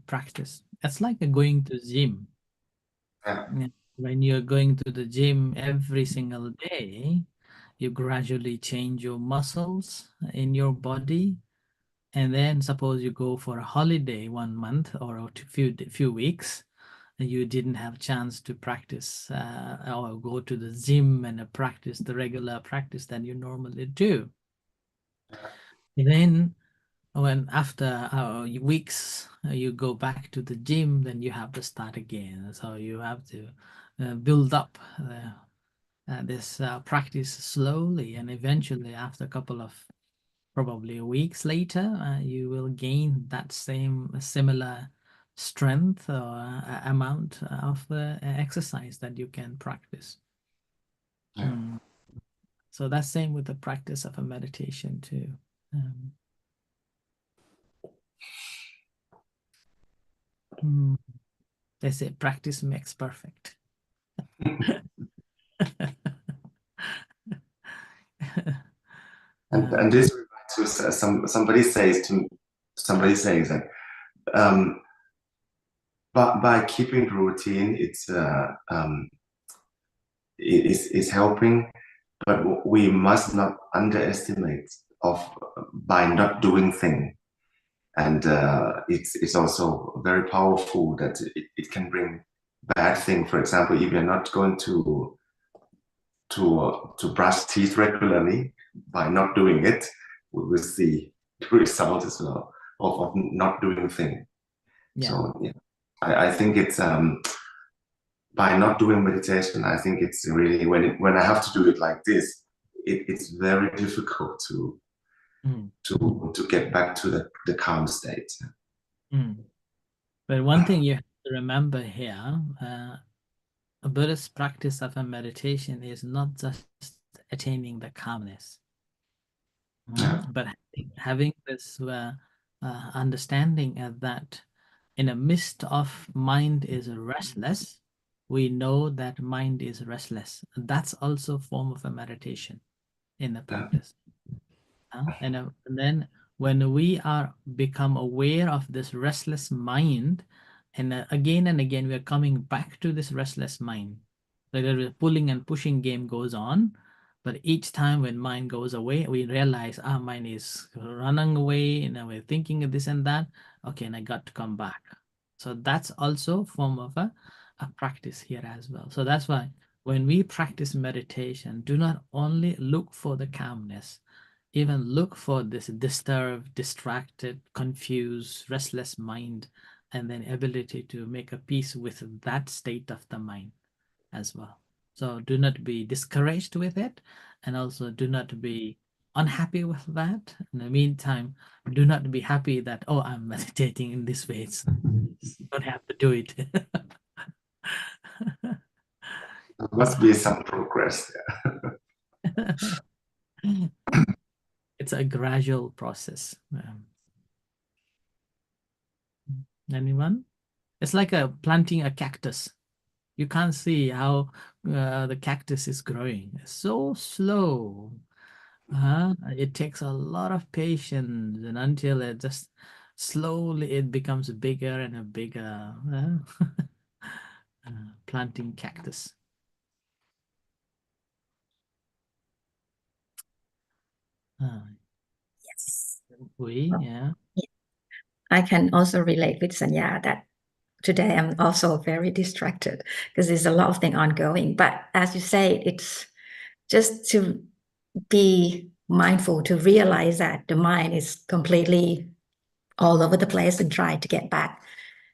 practice. It's like going to gym. Yeah. When you're going to the gym every single day, you gradually change your muscles in your body. And then suppose you go for a holiday 1 month or a few weeks, and you didn't have chance to practice or go to the gym and practice the regular practice that you normally do. Then when after weeks you go back to the gym, then you have to start again. So you have to build up this practice slowly, and eventually after a couple of probably weeks later, you will gain that similar strength or amount of exercise that you can practice. Yeah. So that's same with the practice of a meditation too. They say practice makes perfect. And this reminds to somebody says that but by keeping the routine, it's helping, but we must not underestimate by not doing things. And it's also very powerful that it can bring bad thing. For example, if you're not going to brush teeth regularly, by not doing it, we will see the result as well of not doing thing. Yeah. So yeah, I think it's by not doing meditation, I think it's really when I have to do it like this, it's very difficult to get back to the calm state. But one thing you have to remember here, a Buddhist practice of a meditation is not just attaining the calmness, but having this understanding that in the midst of mind is restless, we know that mind is restless. That's also a form of a meditation in the practice. And then when we are become aware of this restless mind, and again and again we are coming back to this restless mind, so the pulling and pushing game goes on, but each time when mind goes away, we realize our mind is running away and we're thinking of this and that. Okay, and I got to come back. So that's also a form of a practice here as well. So that's why when we practice meditation, do not only look for the calmness, even look for this disturbed, distracted, confused, restless mind, and then ability to make a peace with that state of the mind as well. So do not be discouraged with it, and also do not be unhappy with that. In the meantime, do not be happy that, oh, I'm meditating in this way. You don't have to do it. There must be some progress there. It's a gradual process. Anyone? It's like planting a cactus. You can't see how the cactus is growing. It's so slow. It takes a lot of patience, and until it just slowly it becomes bigger and bigger. Planting cactus. Yes. Yeah. I can also relate with Sanya that today I'm also very distracted because there's a lot of things ongoing. But as you say, it's just to be mindful, to realize that the mind is completely all over the place and try to get back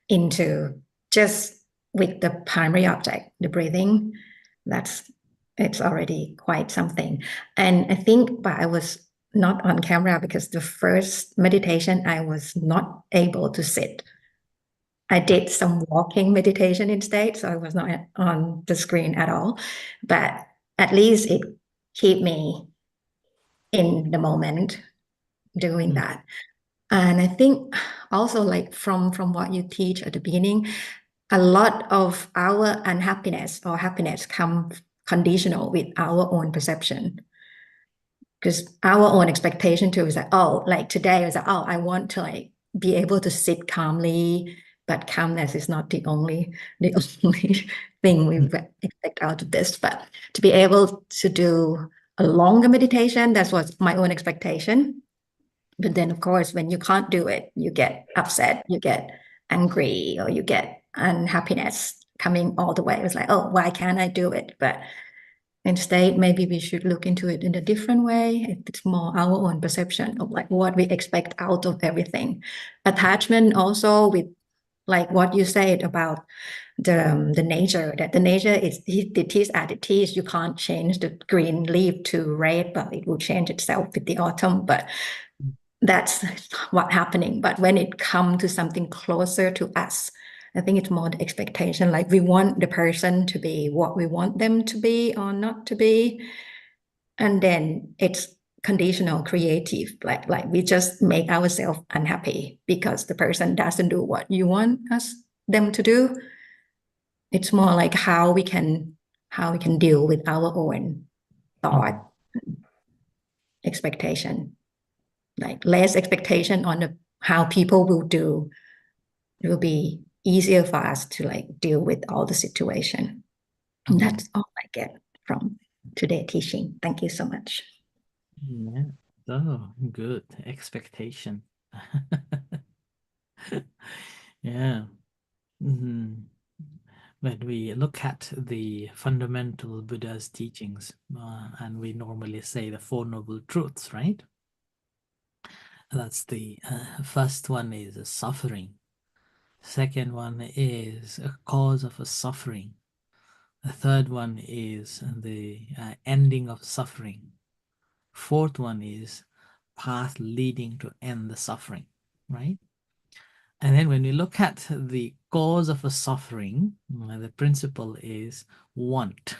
into just with the primary object, the breathing. It's already quite something. And I think, but I was not on camera because the first meditation, I was not able to sit. I did some walking meditation instead, so I was not on the screen at all. But at least it kept me in the moment doing that. And I think also like from what you teach at the beginning, a lot of our unhappiness or happiness come conditional with our own perception. Because our own expectation too is like, oh, like today is like, oh, I want to like be able to sit calmly, but calmness is not the only thing we expect out of this. But to be able to do a longer meditation, that was my own expectation. But then, of course, when you can't do it, you get upset, you get angry, or you get unhappiness coming all the way. It was like, oh, why can't I do it? But instead, maybe we should look into it in a different way. It's more our own perception of like what we expect out of everything. Attachment also with like what you said about the nature, that the nature is it is as it is. You can't change the green leaf to red, but it will change itself with the autumn. But that's what's happening. But when it comes to something closer to us, I think it's more the expectation, like we want the person to be what we want them to be or not to be. And then it's conditional creative, like we just make ourselves unhappy because the person doesn't do what you want them to do. It's more like how we can deal with our own thought, expectation, like less expectation on how people will do. It will be easier for us to like deal with all the situation. And that's all I get from today's teaching. Thank you so much. Yeah. Oh, good. Expectation. Yeah. When we look at the fundamental Buddha's teachings, and we normally say the Four Noble Truths, right? That's the first one is suffering. Second one is a cause of a suffering. The third one is the ending of suffering. Fourth one is path leading to end the suffering, right? And then when we look at the cause of a suffering, the principle is want.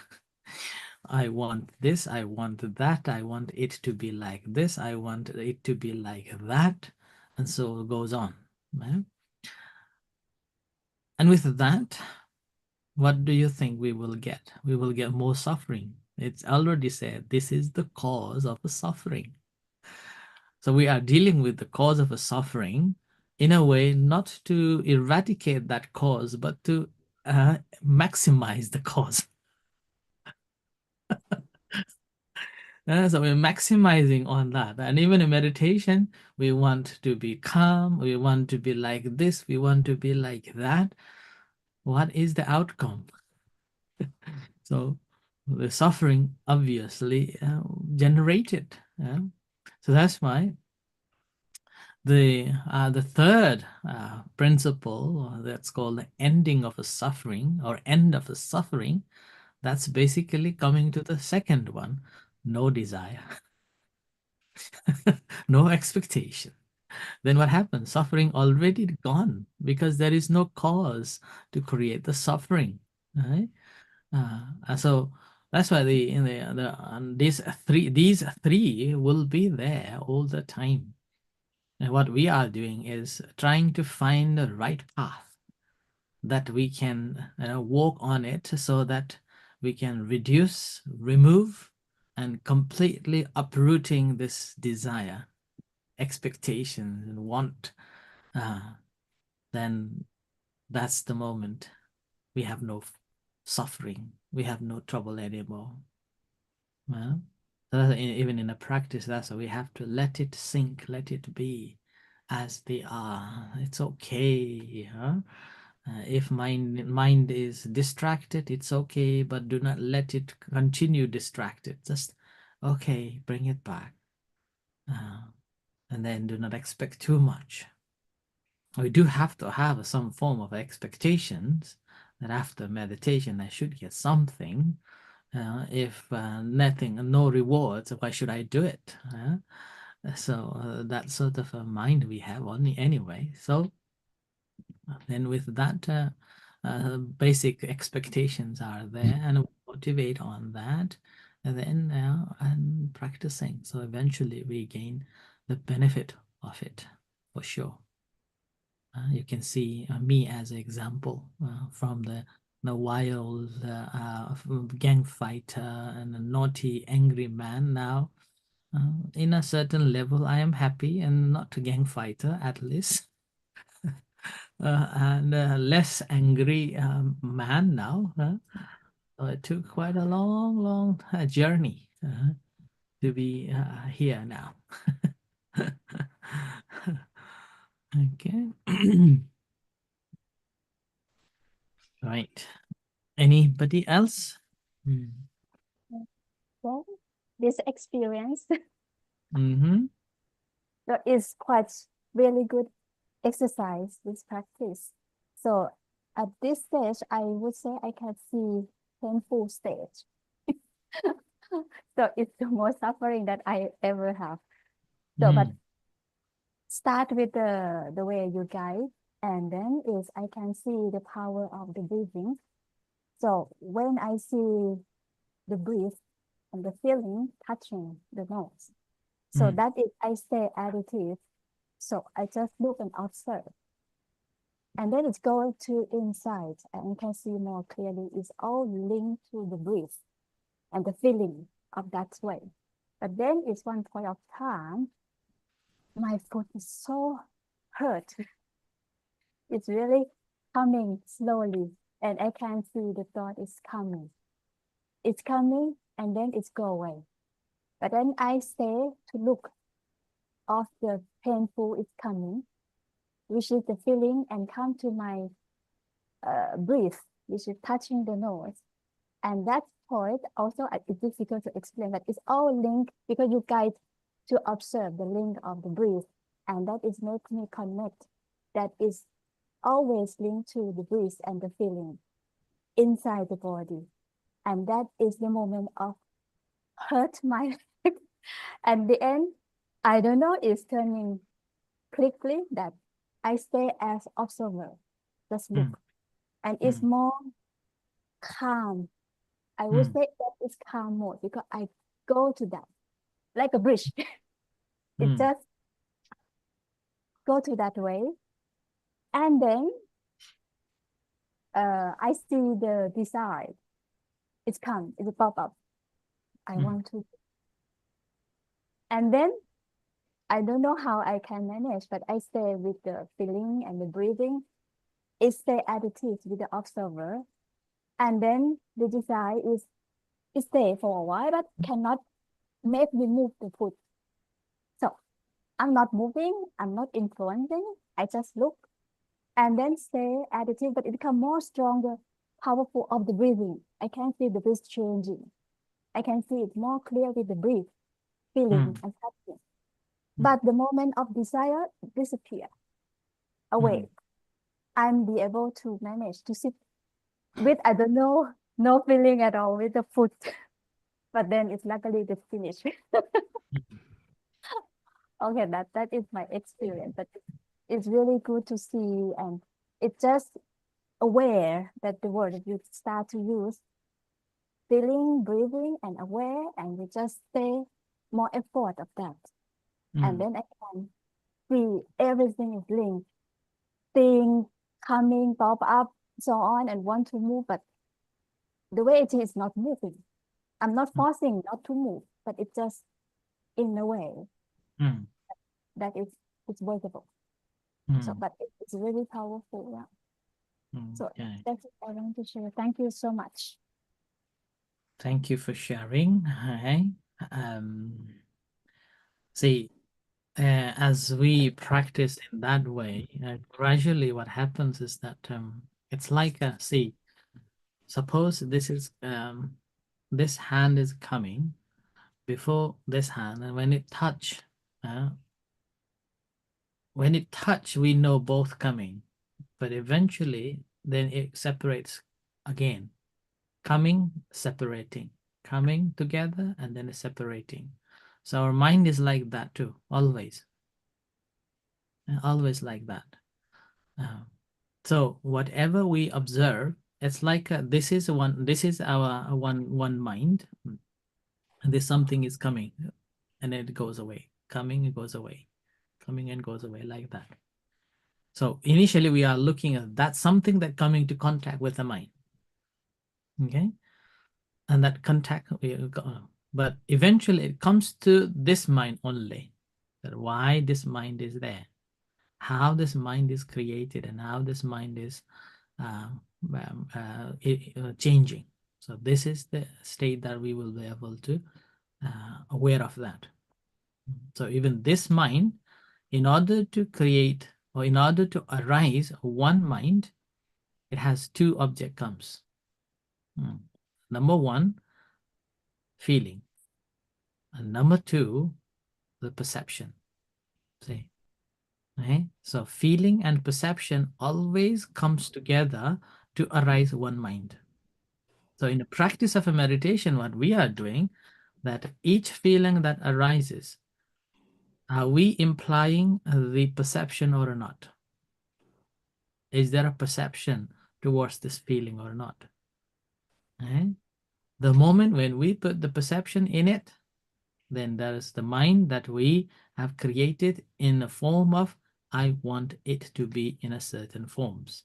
I want this, I want that, I want it to be like this, I want it to be like that, and so it goes on. Right? And with that, what do you think we will get? We will get more suffering. It's already said this is the cause of a suffering. So we are dealing with the cause of a suffering in a way not to eradicate that cause, but to maximize the cause. So we're maximizing on that. And even in meditation, we want to be calm, we want to be like this, we want to be like that. What is the outcome? So the suffering obviously generated. So that's why the third principle, that's called the ending of a suffering or end of a suffering, that's basically coming to the second one, no desire, no expectation. Then what happens? Suffering already gone because there is no cause to create the suffering, right? So that's why these three will be there all the time. And what we are doing is trying to find the right path that we can walk on it so that we can reduce, remove, and completely uprooting this desire, expectation, and want. Then that's the moment we have no suffering, we have no trouble anymore. Well, so even in a practice, that's why we have to let it sink, let it be as they are. It's okay. Huh? If mind is distracted, it's okay, but do not let it continue distracted. Just okay, bring it back, and then do not expect too much. We do have to have some form of expectations that after meditation I should get something. If nothing, no rewards, why should I do it? So that sort of a mind we have only anyway. So then with that, basic expectations are there and motivate on that, and then and practicing. So eventually we gain the benefit of it for sure. You can see me as an example from the wild gang fighter and a naughty, angry man. Now, in a certain level, I am happy and not a gang fighter, at least. and less angry man now. So it took quite a long journey to be here now. Okay. Right. Anybody else? Well, this experience Mm-hmm. is quite really good exercise, this practice. So at this stage, I would say I can see painful stage. So it's the most suffering that I ever have. So, but start with the way you guide, and then is I can see the power of the breathing. So when I see the breath and the feeling touching the nose, so that is I stay attentive. So I just look and observe. And then it's going to inside and you can see more clearly it's all linked to the breath and the feeling of that way. But then it's one point of time, my foot is so hurt. It's really coming slowly and I can see the thought is coming. It's coming and then it's go away. But then I stay to look of the painful is coming, which is the feeling and come to my breath, which is touching the nose. And that point also it's difficult to explain, but it's all linked because you guide to observe the link of the breath. And that is make me connect. That is always linked to the breath and the feeling inside the body. And that is the moment of hurt my leg. At the end, I don't know, it's turning quickly that I stay as observer, just look. And it's more calm. I would say that is calm mode because I go to that like a bridge. It just go to that way. And then I see the desire. It's come, it's a pop up. I want to. And then I don't know how I can manage, but I stay with the feeling and the breathing. It stay attentive with the observer. And then the desire is it stay for a while, but cannot make me move the foot. So I'm not moving, I'm not influencing. I just look and then stay attentive, but it become more stronger, powerful of the breathing. I can see the breath changing. I can see it more clear with the breath, feeling and touching. But the moment of desire disappear away. I'm be able to manage to sit with, I don't know, no feeling at all with the foot. But then it's luckily the finish. Okay, that is my experience. But it's really good to see and it's just aware that the word that you start to use, feeling, breathing, and aware, and you just stay more effort of that. And then I can see everything is linked. Thing coming, pop up, so on, and want to move, but the way it is not moving. I'm not forcing not to move, but it's just in a way that it's workable. So, but it's really powerful. Yeah. So that's what I want to share. Thank you so much. Thank you for sharing. Hi. See, as we practice in that way, gradually what happens is that it's like see, suppose this is this hand is coming before this hand, and when it touch, we know both coming, but eventually then it separates again, coming, separating, coming together, and then separating. So our mind is like that too, always like that. So whatever we observe, it's like this is our one mind, and this something is coming and it goes away, coming, it goes away, coming and goes away, like that. So initially we are looking at that something that coming into contact with the mind, okay, and that contact, but eventually it comes to this mind only, that why this mind is there, how this mind is created and how this mind is changing. So this is the state that we will be able to aware of that. So even this mind, in order to create or in order to arise one mind, it has two object comes. Number one, feeling, and number two, the perception. See, right? So feeling and perception always comes together to arise one mind. So in the practice of a meditation, what we are doing, that each feeling that arises, are we implying the perception or not? Is there a perception towards this feeling or not? Right? The moment when we put the perception in it, then there is the mind that we have created in the form of, I want it to be in a certain forms.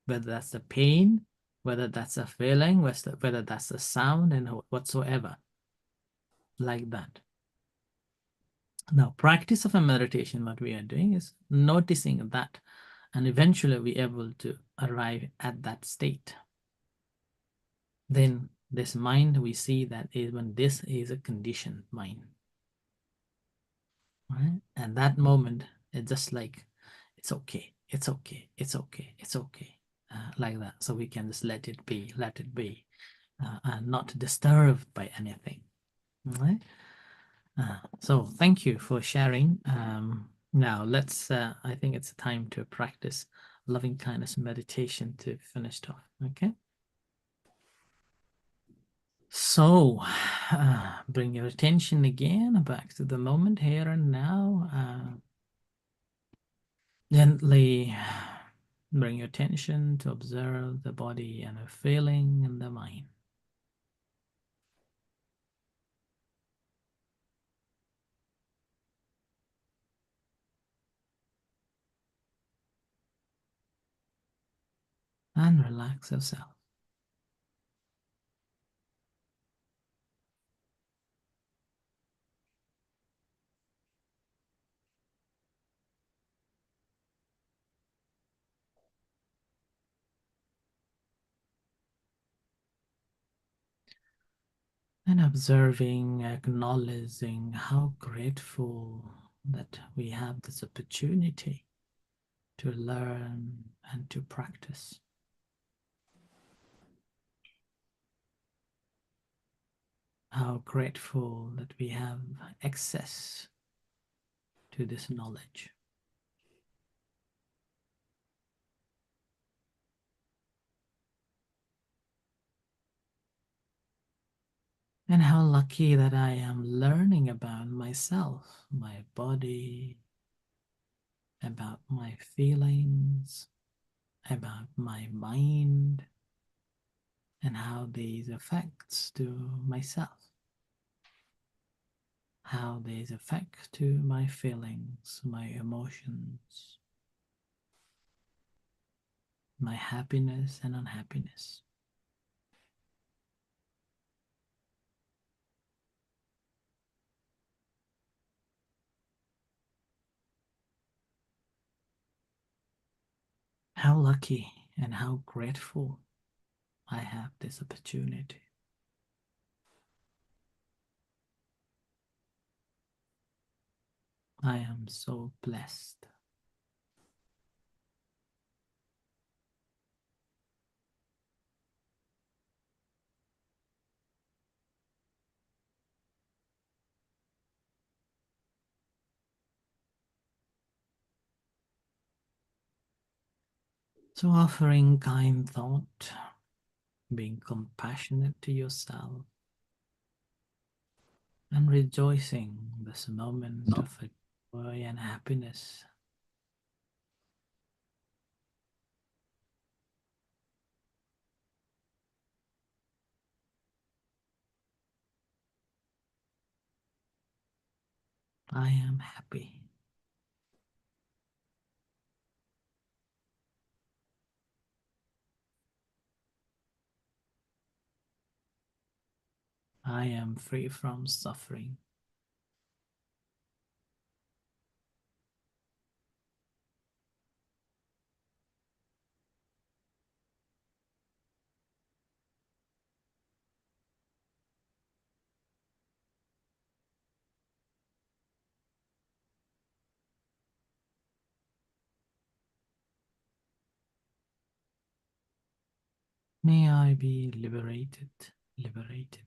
Whether that's the pain, whether that's a feeling, whether that's a sound and whatsoever. Like that. Now, practice of a meditation, what we are doing is noticing that, and eventually we're able to arrive at that state. Then this mind, we see that even this is a conditioned mind. Right? And that moment, it's just like, it's okay, it's okay, it's okay, it's okay, like that. So we can just let it be, and not disturbed by anything. Right? So thank you for sharing. Now let's, I think it's time to practice loving kindness meditation to finish off, okay? So bring your attention again back to the moment here and now. Gently bring your attention to observe the body and the feeling in the mind. And relax yourself. And observing, acknowledging how grateful that we have this opportunity to learn and to practice. How grateful that we have access to this knowledge. And how lucky that I am learning about myself, my body, about my feelings, about my mind, and how these affects to myself, how these affect to my feelings, my emotions, my happiness and unhappiness. How lucky and how grateful I have this opportunity. I am so blessed. So offering kind thought, being compassionate to yourself, and rejoicing this moment of joy and happiness. I am happy. I am free from suffering. May I be liberated, liberated.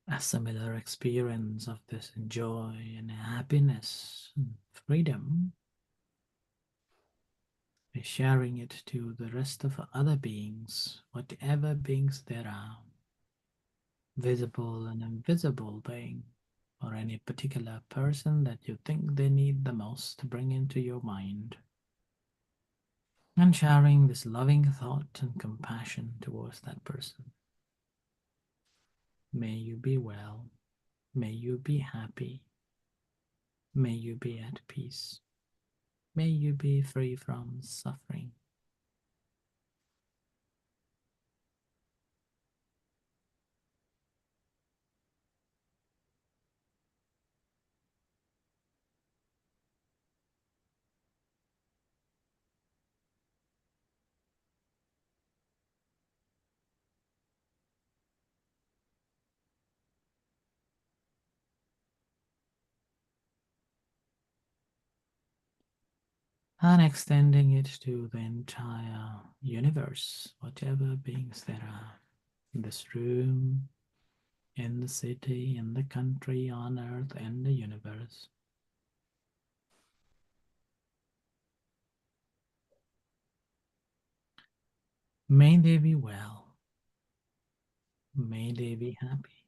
A similar experience of this joy and happiness and freedom, by sharing it to the rest of other beings, whatever beings there are, visible and invisible being, or any particular person that you think they need the most to bring into your mind. And sharing this loving thought and compassion towards that person. May you be well. May you be happy. May you be at peace. May you be free from suffering. And extending it to the entire universe, whatever beings there are, in this room, in the city, in the country, on earth, and the universe. May they be well. May they be happy.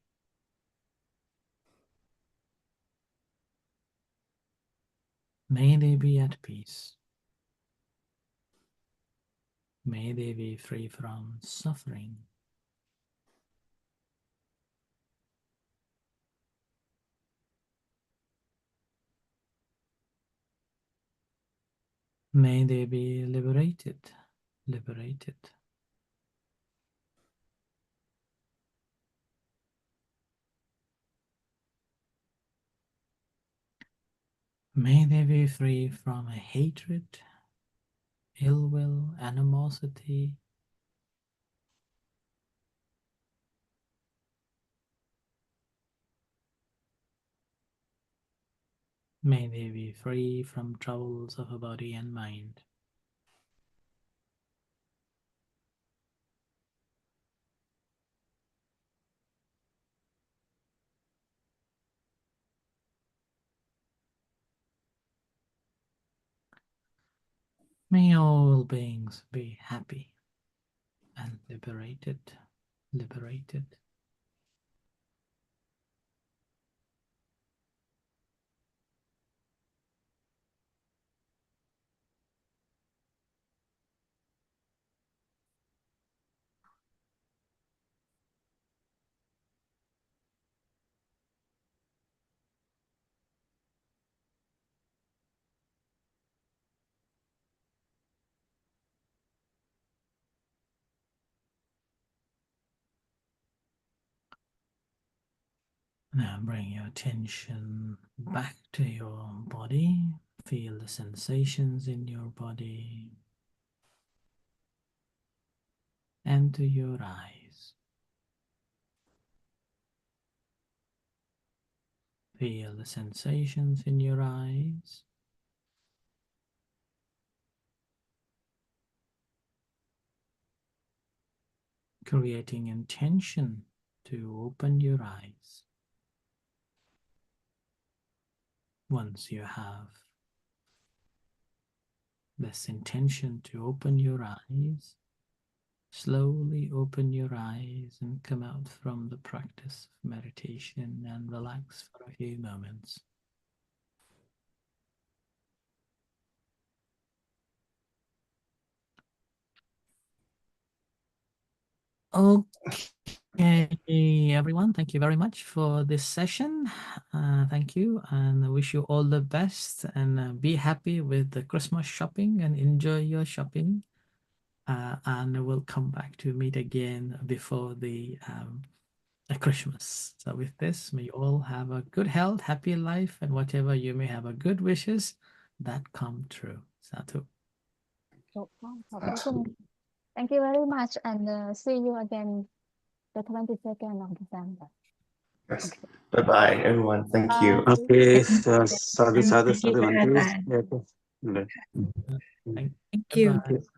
May they be at peace. May they be free from suffering. May they be liberated, liberated. May they be free from hatred, ill will, animosity. May they be free from troubles of a body and mind. May all beings be happy and liberated, liberated. Now bring your attention back to your body. Feel the sensations in your body and to your eyes. Feel the sensations in your eyes. Creating intention to open your eyes. Once you have this intention to open your eyes, slowly open your eyes and come out from the practice of meditation and relax for a few moments. Okay, everyone, thank you very much for this session. Thank you, and I wish you all the best, and be happy with the Christmas shopping and enjoy your shopping. and we'll come back to meet again before the Christmas. So with this, may you all have a good health, happy life, and whatever you may have a good wishes that come true. Sadhu. Thank you very much, and see you again the 22nd of December. Yes. Bye-bye, everyone. Thank you. Okay, sadhu, sadhu, Thank you sadhu. very much. Okay. Thank Thank you. Bye-bye.